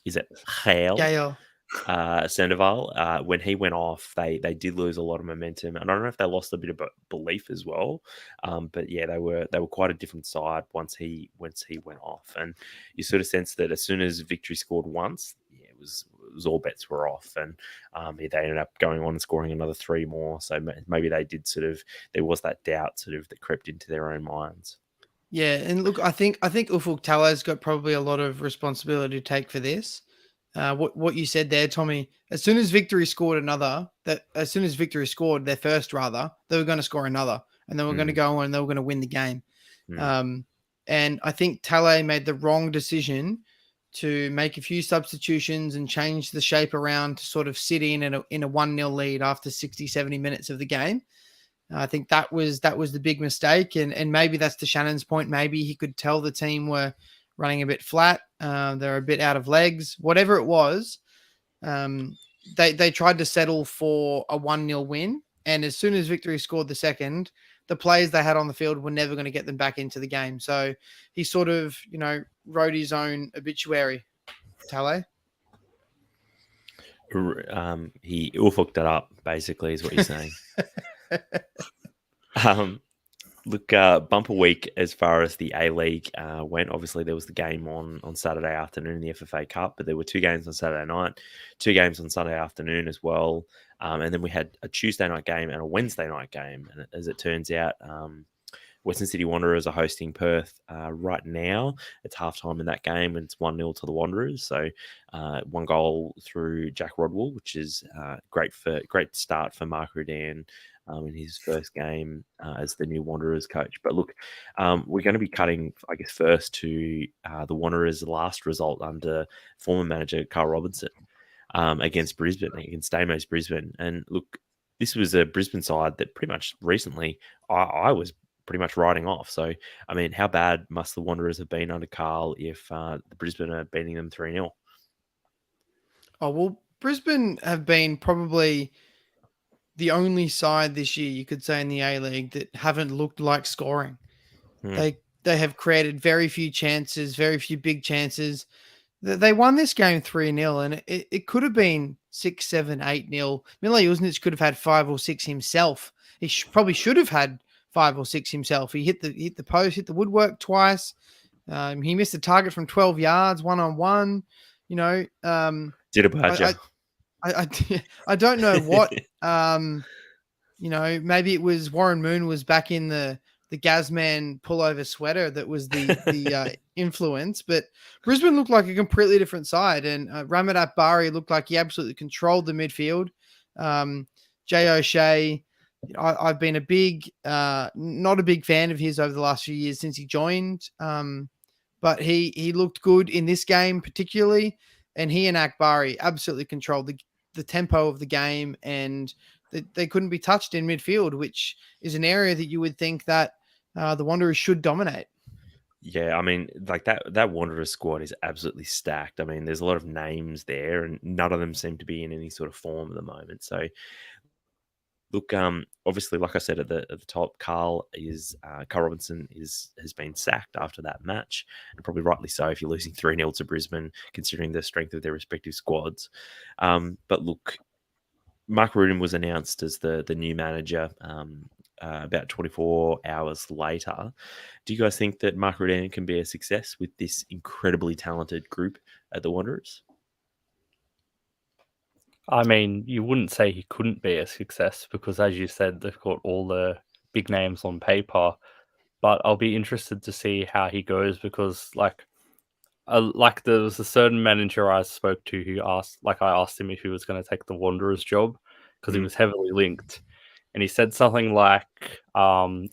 is it Hale? Sandoval, when he went off, they did lose a lot of momentum. And I don't know if they lost a bit of belief as well. But yeah, they were quite a different side once he went off. And you sort of sense that as soon as Victory scored once, yeah, it was all bets were off. And they ended up going on and scoring another 3 more. So maybe they did there was that doubt that crept into their own minds. Yeah, and look, I think Ufuk Talah's got probably a lot of responsibility to take for this. What you said there, Tommie, as soon as Victory scored their first, they were going to score another, and they were going to go on and they were going to win the game. And I think Talah made the wrong decision to make a few substitutions and change the shape around to sort of sit in a 1-0 lead after 60, 70 minutes of the game. I think that was the big mistake. And maybe that's to Shannon's point. Maybe he could tell the team were running a bit flat. They're a bit out of legs, whatever it was. They tried to settle for a 1-0 win. And as soon as Victory scored the second, the players they had on the field were never going to get them back into the game. So he sort of, wrote his own obituary, Talah. He fucked it up, basically, is what you're saying. Look, bumper week as far as the A-League went. Obviously, there was the game on Saturday afternoon in the FFA Cup, but there were 2 games on Saturday night, 2 games on Sunday afternoon as well. And then we had a Tuesday night game and a Wednesday night game. And as it turns out, Western City Wanderers are hosting Perth right now. It's halftime in that game, and it's 1-0 to the Wanderers. So 1 goal through Jack Rodwell, which is great start for Mark Rudan in his first game as the new Wanderers coach. But look, we're going to be cutting, I guess, first to the Wanderers' last result under former manager Carl Robinson against Damo's Brisbane. And look, this was a Brisbane side that pretty much recently I was pretty much riding off. So, I mean, how bad must the Wanderers have been under Carl if the Brisbane are beating them 3-0? Oh, well, Brisbane have been probably the only side this year, you could say, in the A-League that haven't looked like scoring. They have created very few chances, very few big chances. They won this game 3-0, and it could have been 6, 7, 8-0. Mile Uznic could have had 5 or 6 himself. He probably should have had 5 or 6 himself. He hit the post, hit the woodwork twice. He missed the target from 12 yards, 1-on-1. Did a badger. I don't know what. Maybe it was Warren Moon was back in the Gazman pullover sweater that was the influence. But Brisbane looked like a completely different side, and Ramat Bari looked like he absolutely controlled the midfield. Jay O'Shea, I've been not a big fan of his over the last few years since he joined. But he looked good in this game particularly, and he and Akbari absolutely controlled the tempo of the game, and they couldn't be touched in midfield, which is an area that you would think that the Wanderers should dominate. Yeah, I mean, like that Wanderers squad is absolutely stacked. I mean, there's a lot of names there, and none of them seem to be in any sort of form at the moment. So, look, obviously, like I said at the top, Carl Robinson has been sacked after that match, and probably rightly so if you're losing 3-0 to Brisbane, considering the strength of their respective squads. But look, Mark Rudan was announced as the new manager about 24 hours later. Do you guys think that Mark Rudan can be a success with this incredibly talented group at the Wanderers? I mean, you wouldn't say he couldn't be a success because, as you said, they've got all the big names on paper. But I'll be interested to see how he goes because, like there was a certain manager I spoke to who I asked him if he was going to take the Wanderers job because he was heavily linked. And he said something like,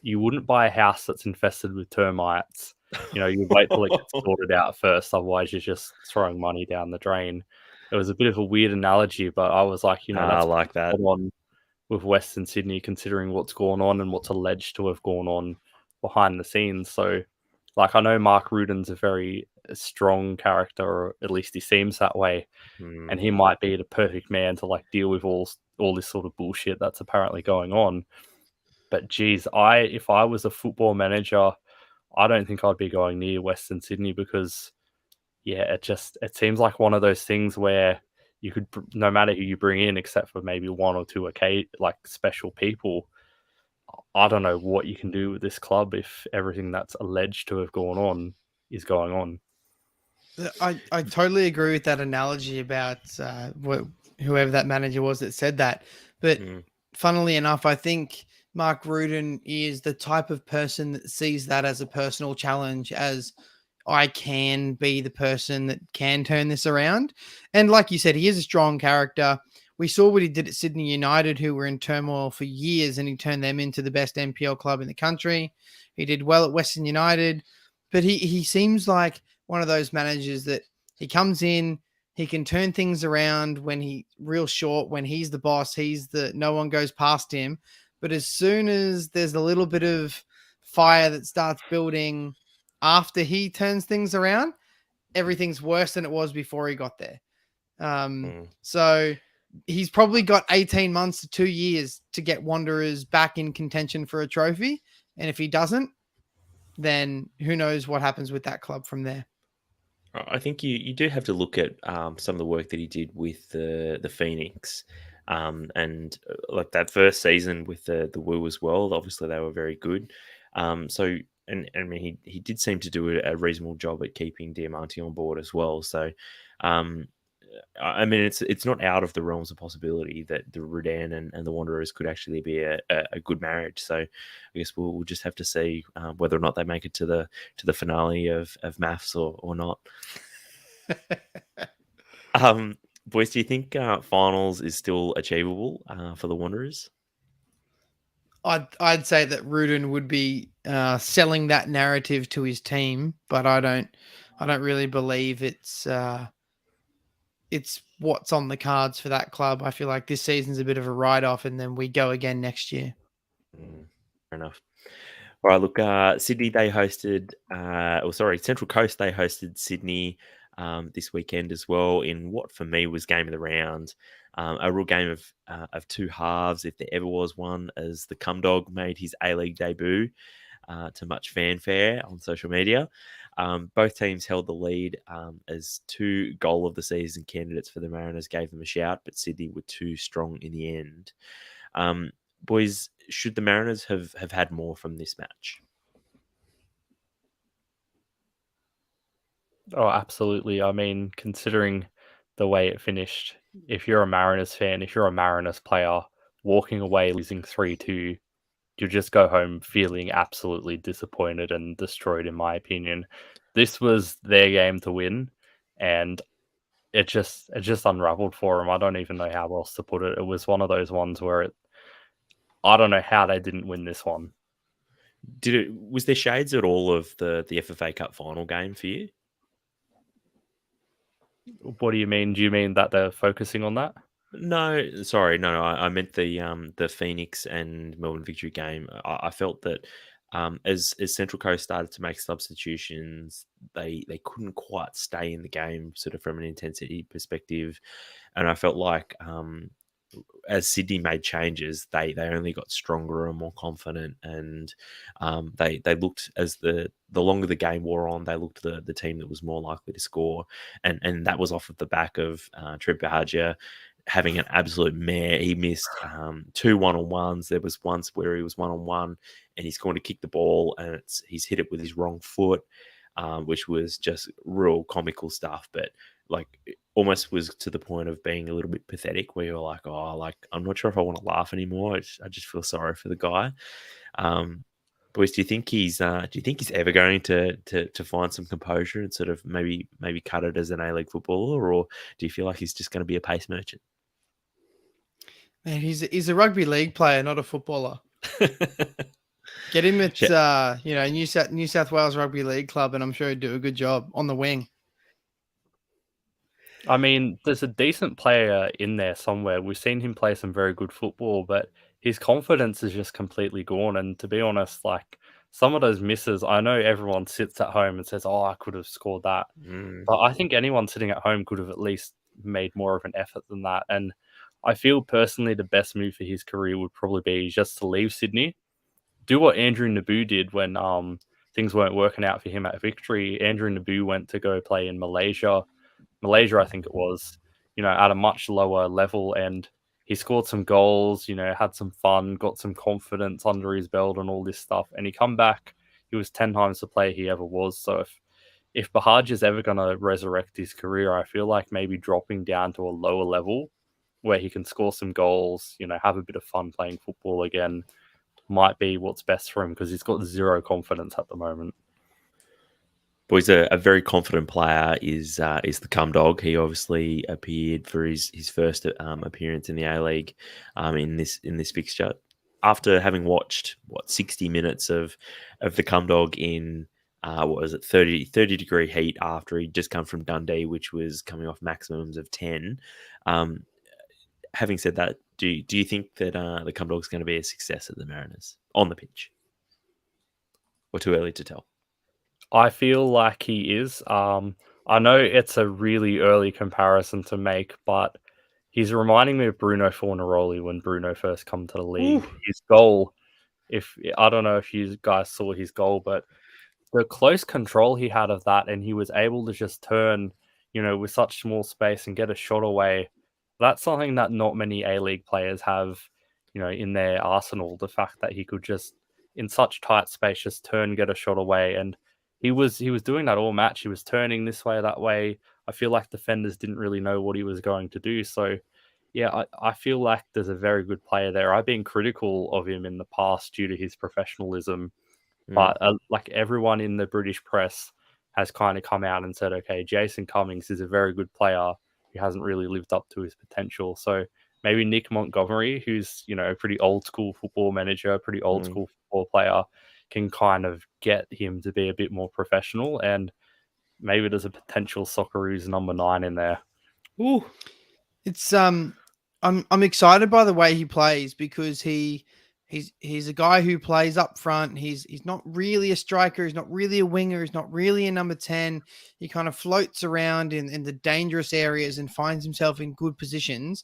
you wouldn't buy a house that's infested with termites You wait till it gets sorted out first, otherwise you're just throwing money down the drain. It was a bit of a weird analogy, but I was like, I that's like that. on with Western Sydney, considering what's going on and what's alleged to have gone on behind the scenes. So, like, I know Mark Ruden's a very strong character, or at least he seems that way, and he might be the perfect man to like deal with all this sort of bullshit that's apparently going on. But geez, if I was a football manager, I don't think I'd be going near Western Sydney because, yeah, it seems like one of those things where you could, no matter who you bring in, except for maybe one or two like special people, I don't know what you can do with this club if everything that's alleged to have gone on is going on. I totally agree with that analogy about whoever that manager was that said that. But funnily enough, I think Mark Ruden is the type of person that sees that as a personal challenge, as I can be the person that can turn this around. And like you said, he is a strong character. We saw what he did at Sydney United, who were in turmoil for years, and he turned them into the best NPL club in the country. He did well at Western United, but he seems like one of those managers that he comes in, he can turn things around when he real short, when he's the boss, no one goes past him. But as soon as there's a little bit of fire that starts building after he turns things around, everything's worse than it was before he got there. So he's probably got 18 months to 2 years to get Wanderers back in contention for a trophy. And if he doesn't, then who knows what happens with that club from there. I think you do have to look at some of the work that he did with the Phoenix, and like that first season with the Woo as well. Obviously, they were very good. So, and I mean, he did seem to do a reasonable job at keeping Diamante on board as well. So, I mean, it's not out of the realms of possibility that the Rudan and the Wanderers could actually be a good marriage. So I guess we'll just have to see whether or not they make it to the finale of maths or not. Boys, do you think finals is still achievable for the Wanderers? I'd say that Rudin would be selling that narrative to his team, but I don't really believe it's what's on the cards for that club. I feel like this season's a bit of a write-off, and then we go again next year. Fair enough. All right, look, Sydney, they hosted, Central Coast, they hosted Sydney this weekend as well in what for me was game of the round. A real game of two halves, if there ever was one, as the CumDog made his A-League debut to much fanfare on social media. Both teams held the lead as two goal of the season candidates for the Mariners gave them a shout, but Sydney were too strong in the end. Boys, should the Mariners have had more from this match? Oh, absolutely. I mean, considering the way it finished, if you're a Mariners fan, if you're a Mariners player, walking away losing 3-2, you just go home feeling absolutely disappointed and destroyed, in my opinion. This was their game to win, and it just unraveled for them. I don't even know how else to put it. It was one of those ones where I don't know how they didn't win this one. Was there shades at all of the FFA Cup final game for you? What do you mean? Do you mean that they're focusing on that? No, sorry, no. I meant the Phoenix and Melbourne Victory game. I felt that as Central Coast started to make substitutions, they couldn't quite stay in the game, sort of from an intensity perspective, and I felt like as Sydney made changes, they only got stronger and more confident, and they looked, as the longer the game wore on, they looked the team that was more likely to score, and that was off of the back of Trent Bahagia having an absolute mare. He missed 2 1-on-1s. There was once where he was 1-on-1 and he's going to kick the ball and he's hit it with his wrong foot, which was just real comical stuff, but like it almost was to the point of being a little bit pathetic, where you're like, oh, like I'm not sure if I want to laugh anymore. I just feel sorry for the guy. Boys, do you think he's ever going to find some composure and sort of maybe cut it as an A-League footballer, or do you feel like he's just going to be a pace merchant? Man, he's a rugby league player, not a footballer. Get him at New South Wales Rugby League Club, and I'm sure he'd do a good job on the wing. I mean, there's a decent player in there somewhere. We've seen him play some very good football, but his confidence is just completely gone. And to be honest, like some of those misses, I know everyone sits at home and says, "Oh, I could have scored that," but I think anyone sitting at home could have at least made more of an effort than that. And I feel personally the best move for his career would probably be just to leave Sydney, do what Andrew Naboo did when things weren't working out for him at Victory. Andrew Naboo went to go play in Malaysia, I think it was, at a much lower level. And he scored some goals, had some fun, got some confidence under his belt and all this stuff. And he come back, he was 10 times the player he ever was. So if Bahaj is ever going to resurrect his career, I feel like maybe dropping down to a lower level where he can score some goals, have a bit of fun playing football again might be what's best for him because he's got zero confidence at the moment. Boys, a very confident player is the CumDog. He obviously appeared for his first appearance in the A-League in this fixture after having watched 60 minutes of the CumDog in 30 degree heat after he'd just come from Dundee, which was coming off maximums of 10. Having said that, do you think that the CumDog's going to be a success at the Mariners on the pitch, or too early to tell? I feel like he is. I know it's a really early comparison to make, but he's reminding me of Bruno Fornaroli when Bruno first come to the league. Ooh. His goal, I don't know if you guys saw his goal, but the close control he had of that, and he was able to just turn, with such small space and get a shot away. That's something that not many A-League players have, in their arsenal. The fact that he could just, in such tight space, just turn, get a shot away. And he was doing that all match. He was turning this way, that way. I feel like defenders didn't really know what he was going to do. So, yeah, I feel like there's a very good player there. I've been critical of him in the past due to his professionalism. But like everyone in the British press has kind of come out and said, okay, Jason Cummings is a very good player who hasn't really lived up to his potential. So maybe Nick Montgomery, who's, a pretty old school football manager, pretty old school football player, can kind of get him to be a bit more professional. And maybe there's a potential Socceroos number 9 in there. Ooh, it's I'm excited by the way he plays because he's a guy who plays up front. He's not really a striker. He's not really a winger. He's not really a number 10. He kind of floats around in the dangerous areas and finds himself in good positions.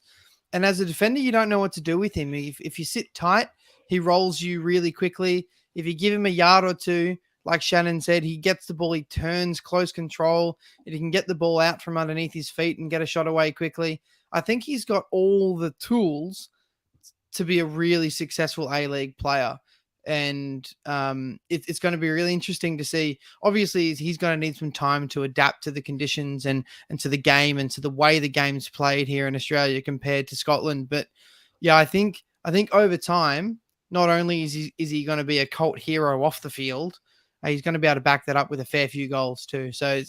And as a defender, you don't know what to do with him. If you sit tight, he rolls you really quickly. If you give him a yard or two, like Shanen said, he gets the ball, he turns, close control, and he can get the ball out from underneath his feet and get a shot away quickly. I think he's got all the tools to be a really successful A-League player. And it's going to be really interesting to see. Obviously, he's going to need some time to adapt to the conditions and to the game and to the way the game's played here in Australia compared to Scotland. But yeah, I think over time, not only is he going to be a cult hero off the field, he's going to be able to back that up with a fair few goals too. So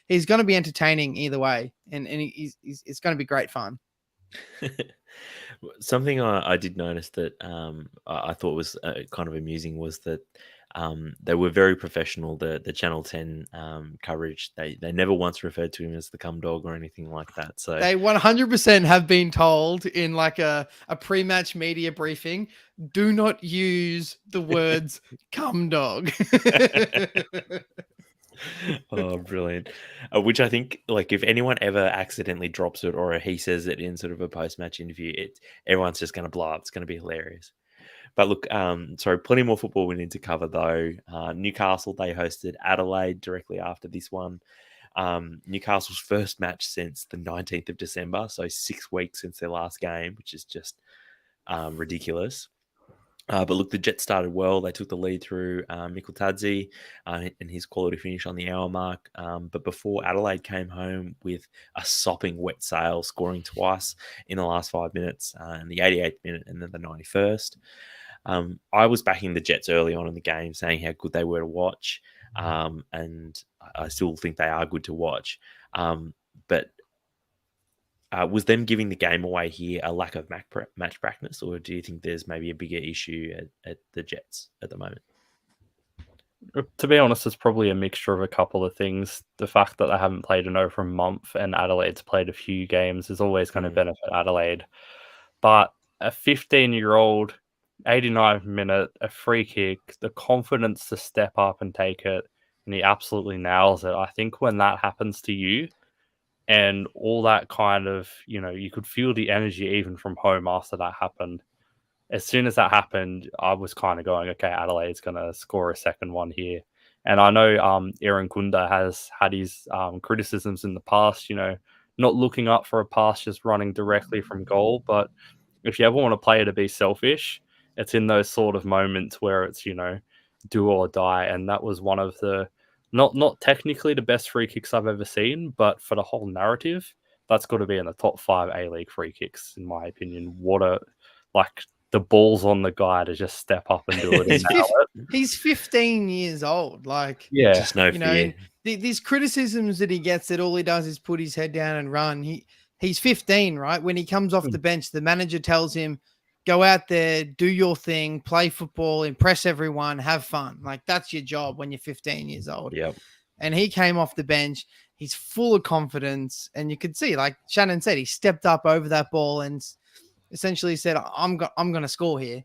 he's going to be entertaining either way, and it's going to be great fun. Something I did notice that I thought was kind of amusing was that they were very professional. The Channel 10 coverage, they never once referred to him as the CumDog or anything like that. So they 100% have been told in like a pre-match media briefing, do not use the words CumDog. Oh, brilliant. Which I think, like, if anyone ever accidentally drops it or he says it in sort of a post-match interview, everyone's just going to blow up. It's going to be hilarious. But look, plenty more football we need to cover, though. Newcastle, they hosted Adelaide directly after this one. Newcastle's first match since the 19th of December, so 6 weeks since their last game, which is just ridiculous. But look, the Jets started well. They took the lead through Mikkel Tadzi and his quality finish on the hour mark. But before Adelaide came home with a sopping wet sail, scoring twice in the last 5 minutes, in the 88th minute and then the 91st. I was backing the Jets early on in the game, saying how good they were to watch. And I still think they are good to watch. But was them giving the game away here a lack of match practice, or do you think there's maybe a bigger issue at the Jets at the moment? To be honest, it's probably a mixture of a couple of things. The fact that they haven't played in over a month and Adelaide's played a few games is always going to benefit Adelaide. But a 15-year-old, 89th minute, a free kick, the confidence to step up and take it, and he absolutely nails it. I think when that happens to you, and all that kind of, you could feel the energy even from home after that happened. As soon as that happened, I was kind of going, okay, Adelaide's going to score a second one here. And I know Aaron Kunda has had his criticisms in the past, not looking up for a pass, just running directly from goal. But if you ever want a player to be selfish, it's in those sort of moments where it's, do or die. And that was one of the, not technically the best free kicks I've ever seen, but for the whole narrative, that's got to be in the top 5 A-League free kicks, in my opinion. The balls on the guy to just step up and do it. He's 15 years old. Yeah, just no fear. These criticisms that he gets that all he does is put his head down and run. He's 15, right? When he comes off the bench, the manager tells him, go out there, do your thing, play football, impress everyone, have fun. That's your job when you're 15 years old. Yep. And he came off the bench. He's full of confidence. And you could see, like Shannon said, he stepped up over that ball and essentially said, I'm going to score here.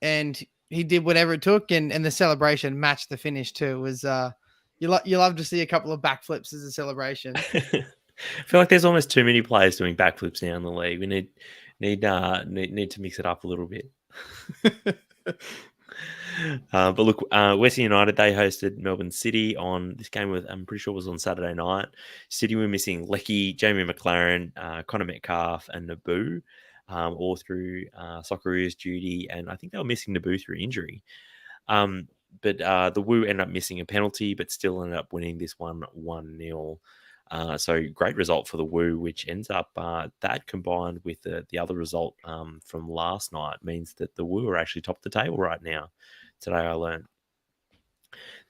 And he did whatever it took. And the celebration matched the finish too. It was, you love to see a couple of backflips as a celebration. I feel like there's almost too many players doing backflips now in the league. We need to mix it up a little bit. But look, Western United, they hosted Melbourne City on this game I'm pretty sure was on Saturday night. City were missing Lecky, Jamie McLaren, Connor Metcalf, and Naboo, all through Socceroos duty, and I think they were missing Naboo through injury. But the Woo ended up missing a penalty, but still ended up winning this one 1-0. So great result for the Woo, which ends up that combined with the other result from last night means that the Woo are actually top of the table right now. Today I learned.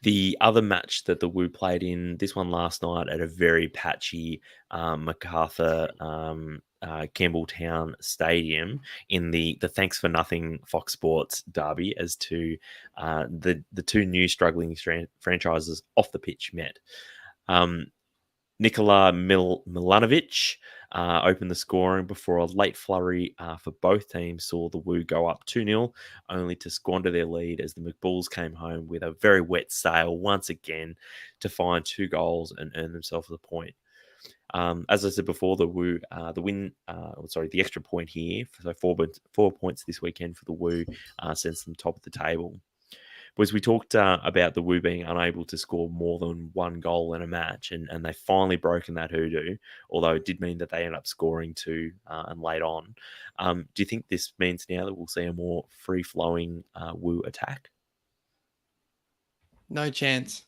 The other match that the Woo played in, this one last night at a very patchy MacArthur Campbelltown Stadium in the Thanks for Nothing Fox Sports derby as to the two new struggling franchises off the pitch met. Nikola Milanovic opened the scoring before a late flurry for both teams saw the Woo go up 2-0, only to squander their lead as the McBulls came home with a very wet sail once again to find 2 goals and earn themselves a point. As I said before, the Woo, the extra point here, so 4 points this weekend for the Woo, sends them top of the table. Was we talked about the Woo being unable to score more than 1 goal in a match, and they finally broken that hoodoo, although it did mean that they ended up scoring 2 and late on. Do you think this means now that we'll see a more free-flowing Woo attack? No chance.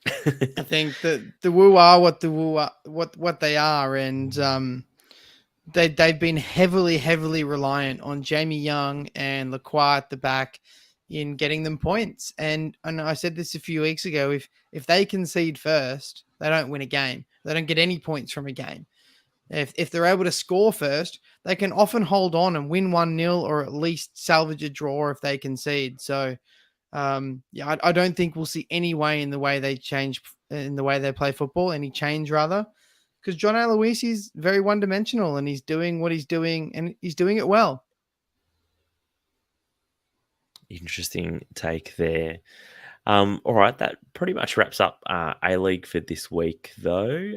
I think that the Woo are what the Woo are, what they are, and they've been heavily reliant on Jamie Young and Lacroix at the back in getting them points. And I said this a few weeks ago, if they concede first, they don't win a game. They don't get any points from a game. If they're able to score first, they can often hold on and win 1-0 or at least salvage a draw if they concede. So, I don't think we'll see any way in the way they change, in the way they play football, any change rather, because John Aloisi is very one-dimensional and he's doing what he's doing and he's doing it well. Interesting take there. All right, that pretty much wraps up A-League for this week, though.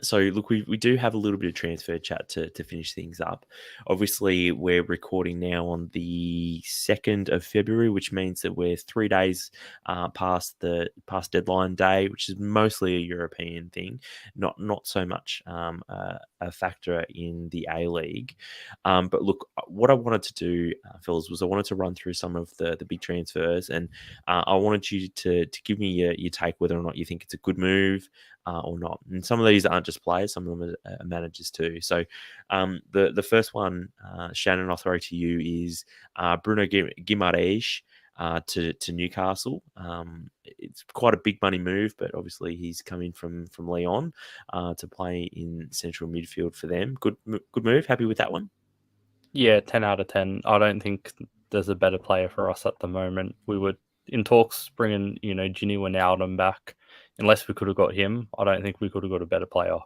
So, look, we do have a little bit of transfer chat to finish things up. Obviously, we're recording now on the 2nd of February, which means that we're 3 days past deadline day, which is mostly a European thing, not so much a factor in the A-League. But look, what I wanted to do, fellas, was I wanted to run through some of the big transfers, and I wanted you to give me your take whether or not you think it's a good move or not. And some of these aren't just players, some of them are managers too. So the first one, Shannon, I'll throw to you, is Bruno Guimaraes to Newcastle. It's quite a big money move, but obviously he's coming from Lyon to play in central midfield for them. Good move. Happy with that one? Yeah, 10 out of 10. I don't think there's a better player for us at the moment. We would in talks bringing, Ginny Wijnaldum back. Unless we could have got him, I don't think we could have got a better player.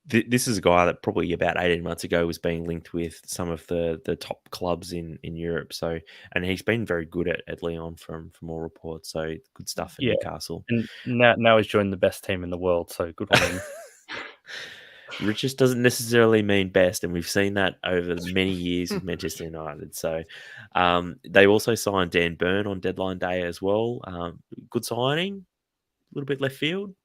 This is a guy that probably about 18 months ago was being linked with some of the top clubs in Europe. So, and he's been very good at Lyon from all reports. So good stuff for Newcastle. And now he's joined the best team in the world. So good on him. Richest doesn't necessarily mean best, and we've seen that over many years with Manchester United. So they also signed Dan Burn on deadline day as well. Good signing, a little bit left field.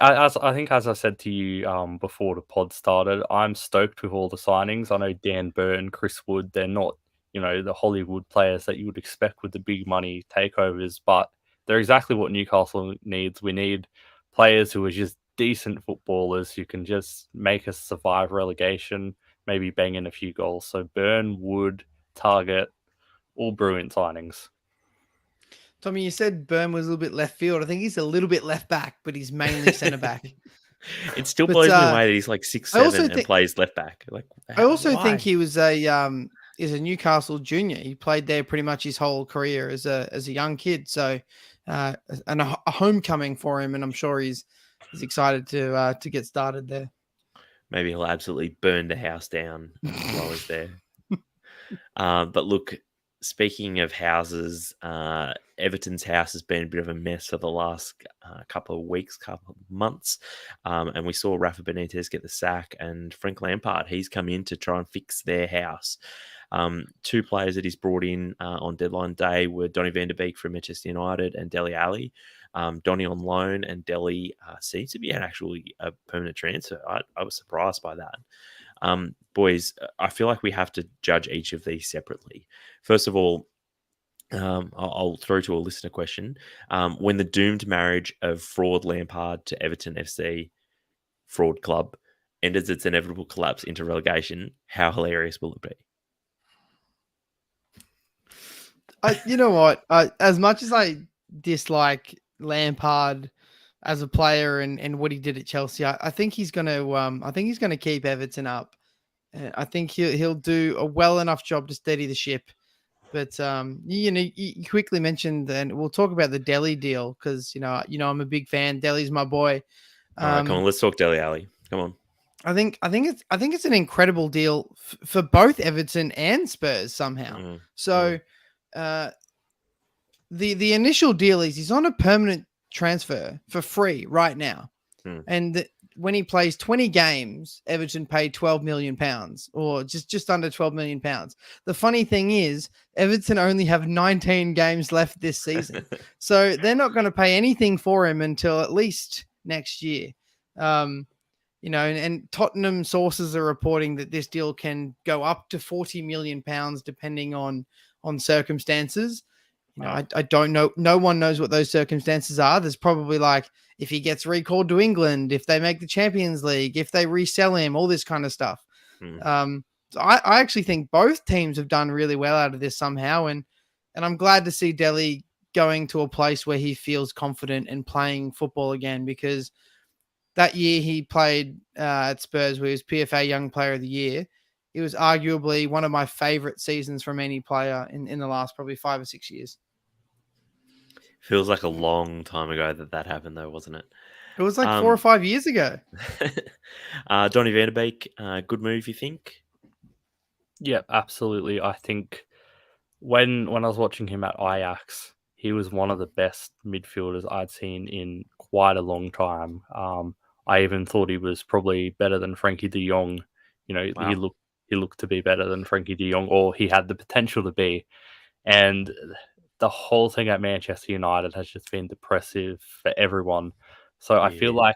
I think, as I said to you before the pod started, I'm stoked with all the signings. I know Dan Burn, Chris Wood, they're not, the Hollywood players that you would expect with the big money takeovers, but they're exactly what Newcastle needs. We need players who are just decent footballers who can just make us survive relegation, maybe bang in a few goals. So Burn, Wood, Target, all brilliant signings. Tommie, you said Burn was a little bit left field. I think he's a little bit left back, but he's mainly centre back. It still blows me away that he's like 6'7" and plays left back. Like, I also think he was a Newcastle junior. He played there pretty much his whole career as a young kid. So, and a homecoming for him, and I'm sure he's excited to get started there. Maybe he'll absolutely burn the house down while he's there. But look, speaking of houses, Everton's house has been a bit of a mess for the last couple of weeks, couple of months. And we saw Rafa Benitez get the sack, and Frank Lampard, he's come in to try and fix their house. Two players that he's brought in on deadline day were Donny Vanderbik from Manchester United and Dele Alli. Donny on loan, and Dele seems to be actually a permanent transfer. I was surprised by that. Boys, I feel like we have to judge each of these separately. First of all, I'll throw to a listener question. When the doomed marriage of fraud Lampard to Everton FC, fraud club, ends its inevitable collapse into relegation, how hilarious will it be? You know what? As much as I dislike Lampard as a player and what he did at Chelsea, I think he's going to keep Everton up. I think he'll do a well enough job to steady the ship. But you quickly mentioned, and we'll talk about the Dele deal because I'm a big fan. Dele's my boy. All right, come on, let's talk Dele Alli. Come on. I think it's an incredible deal for both Everton and Spurs somehow. So the initial deal is he's on a permanent transfer for free right now. And when he plays 20 games, Everton paid £12 million or just under £12 million. The funny thing is Everton only have 19 games left this season. So they're not going to pay anything for him until at least next year. And Tottenham sources are reporting that this deal can go up to £40 million depending on circumstances. I don't know. No one knows what those circumstances are. There's probably like if he gets recalled to England, if they make the Champions League, if they resell him, all this kind of stuff. So I actually think both teams have done really well out of this somehow. And I'm glad to see Dele going to a place where he feels confident and playing football again, because that year he played at Spurs where he was PFA Young Player of the Year. It was arguably one of my favorite seasons from any player in the last probably 5 or 6 years. Feels like a long time ago that happened, though, wasn't it? It was like 4 or 5 years ago. Donny Vanderbik, good move, you think? Yeah, absolutely. I think when I was watching him at Ajax, he was one of the best midfielders I'd seen in quite a long time. I even thought he was probably better than Frankie de Jong. Wow. He looked to be better than Frankie de Jong, or he had the potential to be. And the whole thing at Manchester United has just been depressive for everyone. So I feel like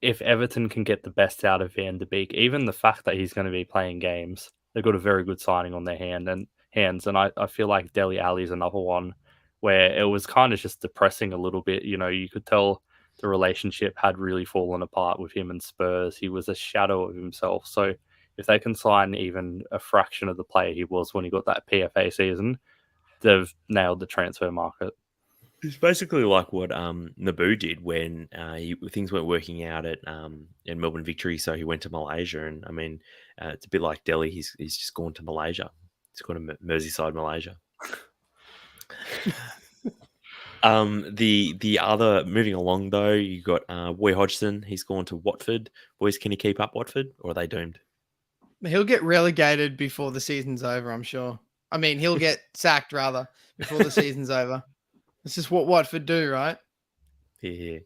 if Everton can get the best out of Vanderbik, even the fact that he's going to be playing games, they've got a very good signing on their hands. And I feel like Dele Alli is another one where it was kind of just depressing a little bit. You could tell the relationship had really fallen apart with him and Spurs. He was a shadow of himself. So if they can sign even a fraction of the player he was when he got that PFA season, they've nailed the transfer market. It's basically like what Naboo did when things weren't working out at in Melbourne Victory, so he went to Malaysia. And I mean, it's a bit like Dele. He's just gone to Malaysia. He's gone to Merseyside, Malaysia. The other, moving along though, you got Roy Hodgson. He's gone to Watford. Boys, can he keep up Watford, or are they doomed? He'll get relegated before the season's over, I'm sure. I mean, he'll get sacked rather before the season's over. This is what Watford do, right? Yeah.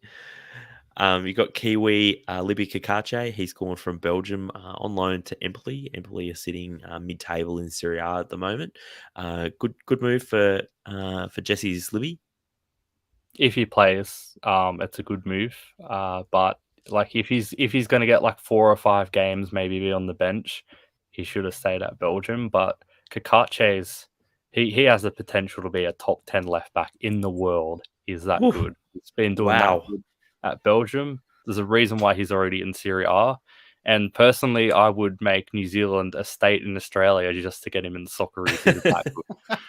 You got Kiwi Libby Kakache. He's gone from Belgium on loan to Empoli. Empoli are sitting mid-table in Serie A at the moment. Good move for Jesse's Libby. If he plays, it's a good move. But like if he's going to get like 4 or 5 games, maybe be on the bench, he should have stayed at Belgium. But Kakache's he has the potential to be a top 10 left back in the world. He's that Oof. good. He's been doing Wow. that good at Belgium. There's a reason why he's already in Serie A. And personally, I would make New Zealand a state in Australia just to get him in the Socceroos. He's that good.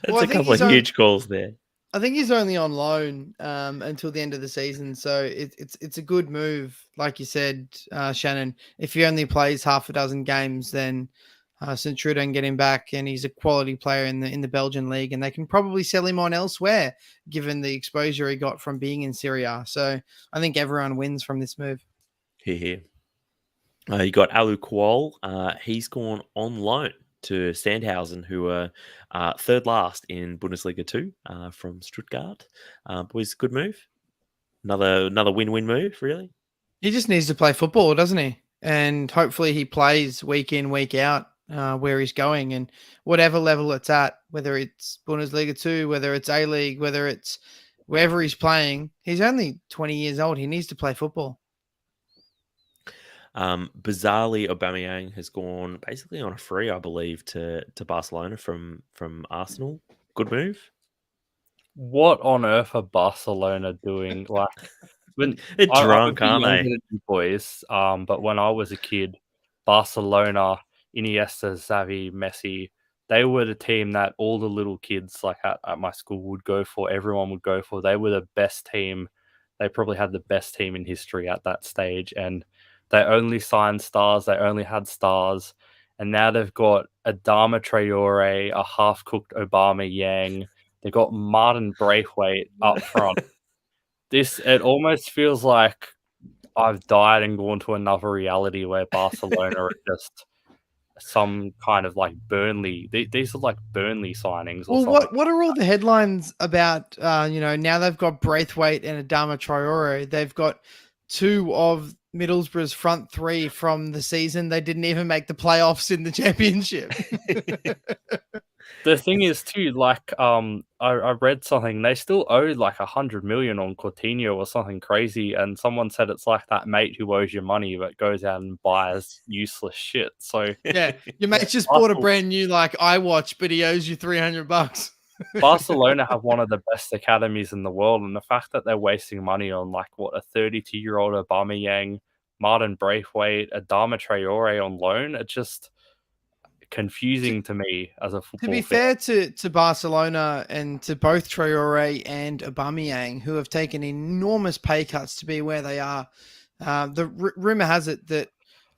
That's a couple of huge calls there. I think he's only on loan until the end of the season, so it's a good move, like you said, Shannon. If he only plays half a dozen games, then St. Trudeau can get him back, and he's a quality player in the Belgian league, and they can probably sell him on elsewhere, given the exposure he got from being in Serie A. So I think everyone wins from this move. Here. You got Alu Kuol. He's gone on loan to Sandhausen, who are third last in Bundesliga 2 from Stuttgart. Boys, good move. Another win-win move, really. He just needs to play football, doesn't he? And hopefully he plays week in, week out where he's going, and whatever level it's at, whether it's Bundesliga 2, whether it's A-League, whether it's wherever he's playing. He's only 20 years old. He needs to play football. Bizarrely, Aubameyang has gone basically on a free, I believe, to Barcelona from Arsenal. Good move. What on earth are Barcelona doing? Like, when they're drunk, aren't they? Boys, but when I was a kid, Barcelona, Iniesta, Xavi, Messi, they were the team that all the little kids like at my school would go for. Everyone would go for. They were the best team. They probably had the best team in history at that stage, and they only signed stars. They only had stars, and now they've got Adama Traore, a half-cooked Aubameyang. They got Martin Braithwaite up front. It almost feels like I've died and gone to another reality where Barcelona are just some kind of like Burnley. These are like Burnley signings. Or well, something. What are all the headlines about? Now they've got Braithwaite and Adama Traore. They've got 2 of Middlesbrough's front 3 from the season. They didn't even make the playoffs in the championship. The thing is too, like, I read something. They still owe like 100 million on Coutinho or something crazy, and someone said it's like that mate who owes you money but goes out and buys useless shit. So yeah, your mate just bought a brand new like iWatch, but he owes you $300. Barcelona have one of the best academies in the world, and the fact that they're wasting money on like a 32-year-old Aubameyang, Martin Braithwaite, Adama Traore on loan, it's just confusing to me as a football fan. To be fair to Barcelona and to both Traore and Aubameyang, who have taken enormous pay cuts to be where they are, the rumor has it that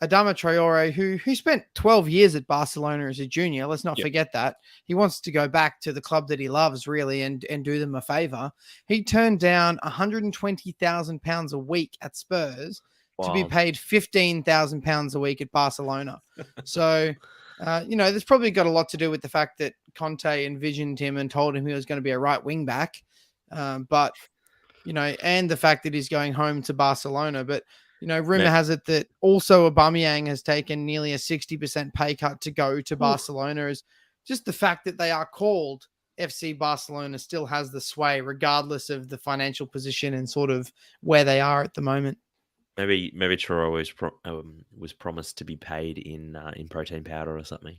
Adama Traore, who spent 12 years at Barcelona as a junior, let's not forget that. He wants to go back to the club that he loves, really, and do them a favor. He turned down £120,000 a week at Spurs to be paid £15,000 a week at Barcelona. So, there's probably got a lot to do with the fact that Conte envisioned him and told him he was going to be a right wing back. And the fact that he's going home to Barcelona. But, rumor has it that also Aubameyang has taken nearly a 60% pay cut to go to Barcelona. Is just the fact that they are called FC Barcelona still has the sway, regardless of the financial position and sort of where they are at the moment. Maybe Traore was promised to be paid in protein powder or something.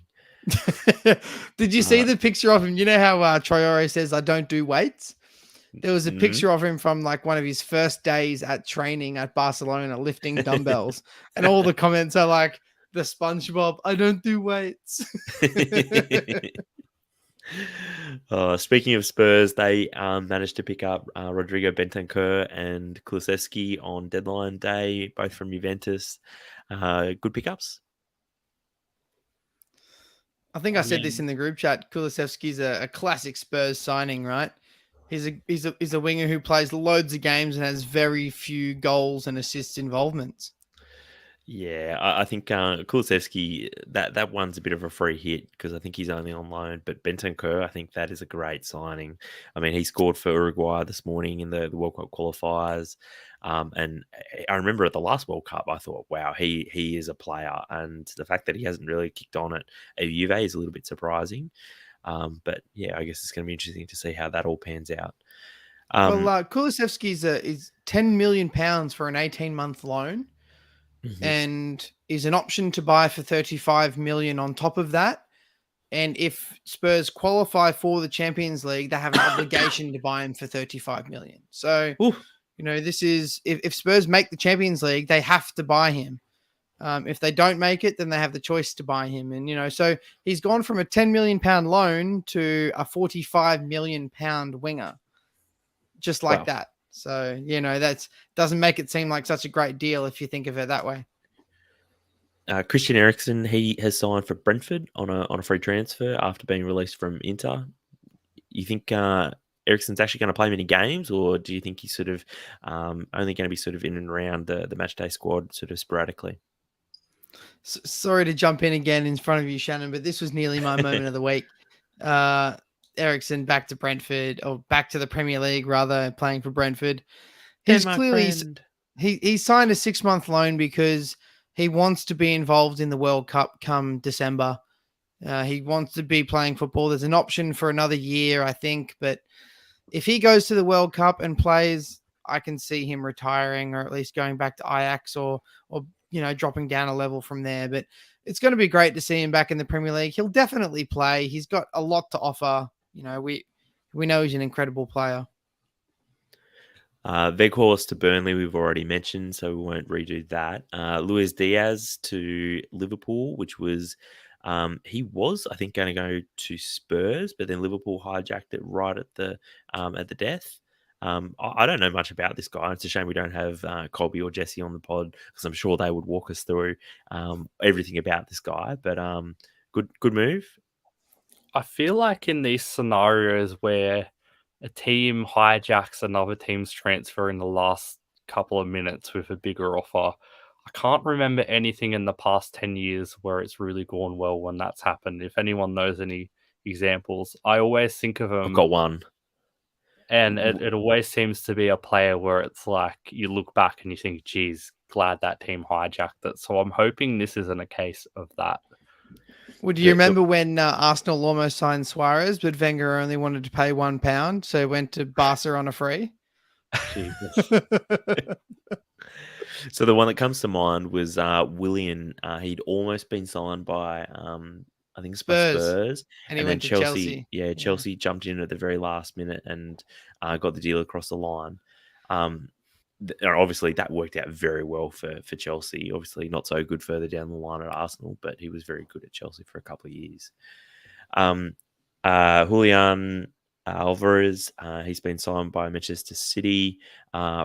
Did you see the picture of him? You know how Traore says, "I don't do weights." There was a picture of him from like one of his first days at training at Barcelona lifting dumbbells, and all the comments are like the SpongeBob, "I don't do weights." Speaking of Spurs, they managed to pick up Rodrigo Bentancur and Kulusevski on deadline day, both from Juventus. Good pickups. I think I said this in the group chat. Kulusevski's a classic Spurs signing, right? He's a winger who plays loads of games and has very few goals and assist involvements. Yeah, I think Kulusevski, that one's a bit of a free hit because I think he's only on loan. But Bentancur, I think that is a great signing. I mean, he scored for Uruguay this morning in the World Cup qualifiers. And I remember at the last World Cup, I thought, wow, he is a player. And the fact that he hasn't really kicked on at Juve is a little bit surprising. But yeah, I guess it's going to be interesting to see how that all pans out. Kulusevski is £10 million for an 18-month loan. Mm-hmm. And is an option to buy for 35 million on top of that. And if Spurs qualify for the Champions League, they have an obligation to buy him for 35 million. So, this is if Spurs make the Champions League, they have to buy him. If they don't make it, then they have the choice to buy him. And, so he's gone from a £10 million loan to a £45 million winger, just like that. So, that doesn't make it seem like such a great deal if you think of it that way. Christian Eriksen, he has signed for Brentford on a free transfer after being released from Inter. You think Eriksen's actually going to play many games, or do you think he's sort of only going to be sort of in and around the matchday squad sort of sporadically? Sorry to jump in again in front of you, Shannon, but this was nearly my moment of the week. Eriksen back to Brentford, or back to the Premier League rather, playing for Brentford. He's clearly he signed a 6-month loan because he wants to be involved in the World Cup come December. He wants to be playing football. There's an option for another year, I think, but if he goes to the World Cup and plays, I can see him retiring or at least going back to Ajax or dropping down a level from there. But it's going to be great to see him back in the Premier League. He'll definitely play. He's got a lot to offer. We know he's an incredible player. Weghorst to Burnley, we've already mentioned, so we won't redo that. Luis Diaz to Liverpool, which was he was, I think, going to go to Spurs, but then Liverpool hijacked it right at the death. I don't know much about this guy. It's a shame we don't have Colby or Jesse on the pod because I'm sure they would walk us through everything about this guy. But good move. I feel like in these scenarios where a team hijacks another team's transfer in the last couple of minutes with a bigger offer, I can't remember anything in the past 10 years where it's really gone well when that's happened. If anyone knows any examples, I always think of them. I've got one. And it always seems to be a player where it's like you look back and you think, geez, glad that team hijacked it. So I'm hoping this isn't a case of that. Well, do you remember when Arsenal almost signed Suarez, but Wenger only wanted to pay £1, so went to Barca on a free? Jesus. So the one that comes to mind was Willian. He'd almost been signed by I think Spurs, and he went to Chelsea. Yeah, Chelsea jumped in at the very last minute and got the deal across the line. Obviously, that worked out very well for Chelsea. Obviously, not so good further down the line at Arsenal, but he was very good at Chelsea for a couple of years. Julian Alvarez, he's been signed by Manchester City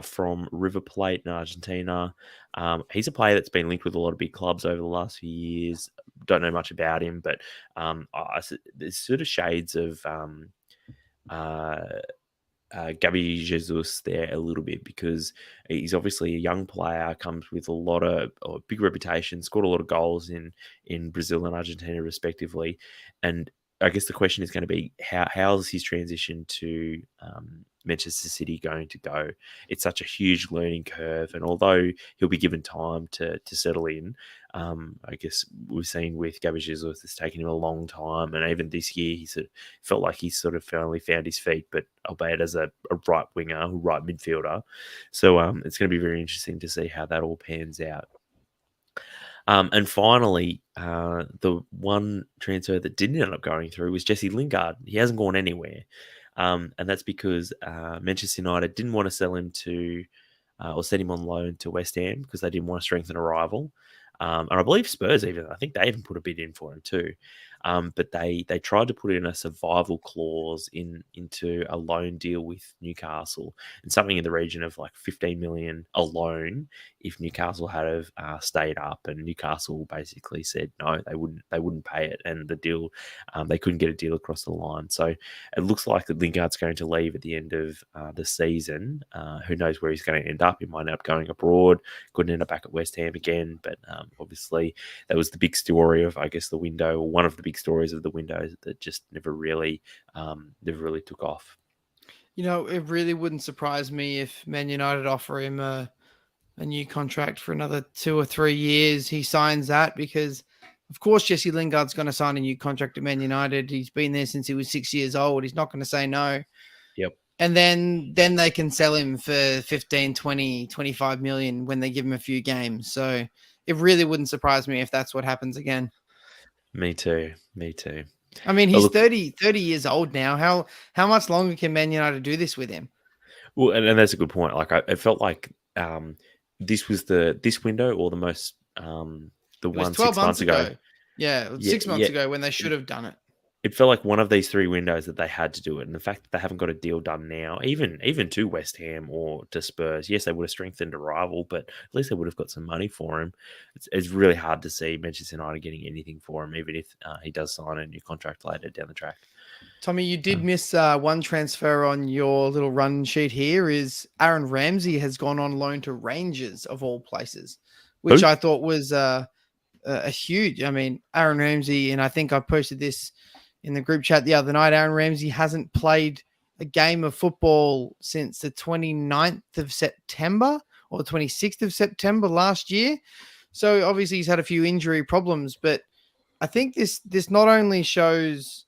from River Plate in Argentina. He's a player that's been linked with a lot of big clubs over the last few years. Don't know much about him, but there's sort of shades of Gabi Jesus there a little bit because he's obviously a young player, comes with a lot of big reputation, scored a lot of goals in Brazil and Argentina respectively. And I guess the question is going to be how is his transition to Manchester City going to go? It's such a huge learning curve, and although he'll be given time to settle in, I guess we've seen with Gabi Jesus, it's taken him a long time, and even this year he sort of felt like he's sort of finally found his feet, but albeit as a right winger, right midfielder. So it's going to be very interesting to see how that all pans out. And finally, the one transfer that didn't end up going through was Jesse Lingard. He hasn't gone anywhere. And that's because Manchester United didn't want to sell him or send him on loan to West Ham because they didn't want to strengthen a rival. And I believe Spurs I think they even put a bid in for him too. but they tried to put in a survival clause into a loan deal with Newcastle, and something in the region of like 15 million alone if Newcastle had have stayed up, and Newcastle basically said no, they wouldn't pay it, and the deal they couldn't get a deal across the line. So it looks like that Lingard's going to leave at the end of the season. Who knows where he's going to end up? He might end up going abroad, could end up back at West Ham again, but obviously that was the big story of, I guess, the window, or one of the big stories of the window that just never really took off. It really wouldn't surprise me if Man United offer him a new contract for another 2 or 3 years. He signs that because, of course, Jesse Lingard's going to sign a new contract at Man United. He's been there since he was 6 years old. He's not going to say no. Yep. And then they can sell him for 15, 20, 25 million when they give him a few games. So it really wouldn't surprise me if that's what happens again. Me too. I mean, he's 30 years old now. How much longer can Man United do this with him? Well, and that's a good point. Like, I felt like this was this window, or the most the one 6 months ago. Yeah, 6 months ago when they should have done it. It felt like one of these 3 windows that they had to do it, and the fact that they haven't got a deal done now, even to West Ham or to Spurs, yes, they would have strengthened a rival, but at least they would have got some money for him. It's really hard to see Manchester United getting anything for him, even if he does sign a new contract later down the track. Tommie, you did miss one transfer on your little run sheet here. Is Aaron Ramsey has gone on loan to Rangers, of all places, which I thought was a huge. I mean, Aaron Ramsey, and I think I posted this in the group chat the other night. Aaron Ramsey hasn't played a game of football since the 29th of September or the 26th of September last year. So obviously he's had a few injury problems, but I think this not only shows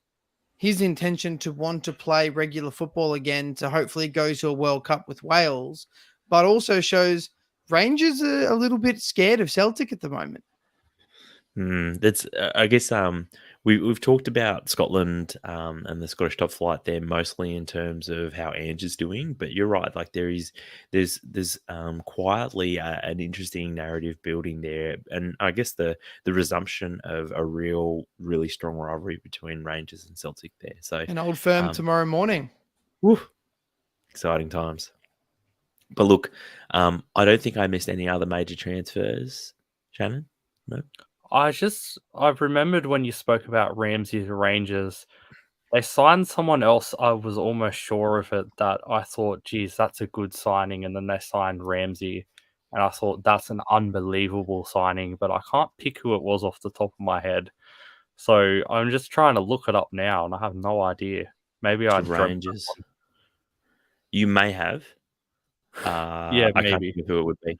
his intention to want to play regular football again to hopefully go to a World Cup with Wales, but also shows Rangers are a little bit scared of Celtic at the moment. That's I guess we've talked about Scotland and the Scottish top flight there mostly in terms of how Ange is doing, but you're right. Like there's quietly an interesting narrative building there, and I guess the resumption of a really strong rivalry between Rangers and Celtic there. So an Old Firm tomorrow morning. Woo, exciting times. But look, I don't think I missed any other major transfers, Shanen. No. I've remembered when you spoke about Ramsey to Rangers, they signed someone else. I was almost sure of it, that I thought, geez, that's a good signing. And then they signed Ramsey, and I thought that's an unbelievable signing, but I can't pick who it was off the top of my head. So I'm just trying to look it up now, and I have no idea. Maybe I Rangers. You may have. Yeah, I maybe. can't think of who it would be.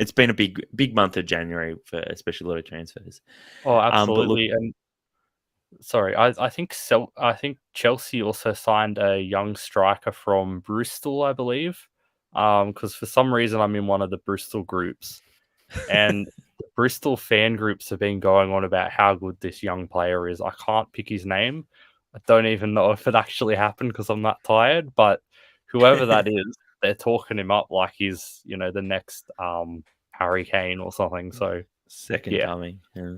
It's been a big month of January for especially a lot of transfers. Oh, absolutely. And sorry, I think Chelsea also signed a young striker from Bristol, I believe. Because for some reason I'm in one of the Bristol groups, and the Bristol fan groups have been going on about how good this young player is. I can't pick his name. I don't even know if it actually happened because I'm that tired. But whoever that is, they're talking him up like he's, the next Harry Kane or something. So second coming. Yeah.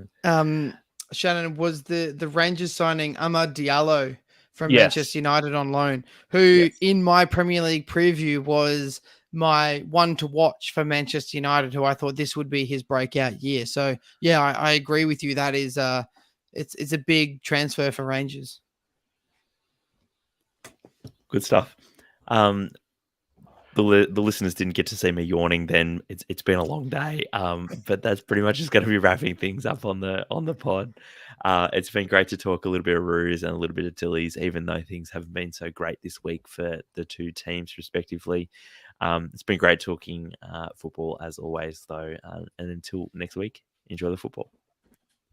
Shanen, was the Rangers signing Amad Diallo from Manchester United on loan, who in my Premier League preview was my one to watch for Manchester United, who I thought this would be his breakout year. So yeah, I agree with you. That is it's a big transfer for Rangers. Good stuff. The listeners didn't get to see me yawning then. It's been a long day, but that's pretty much just going to be wrapping things up on the pod. It's been great to talk a little bit of Roos and a little bit of Tillies, even though things haven't been so great this week for the two teams respectively. It's been great talking football as always, though, and until next week, enjoy the football.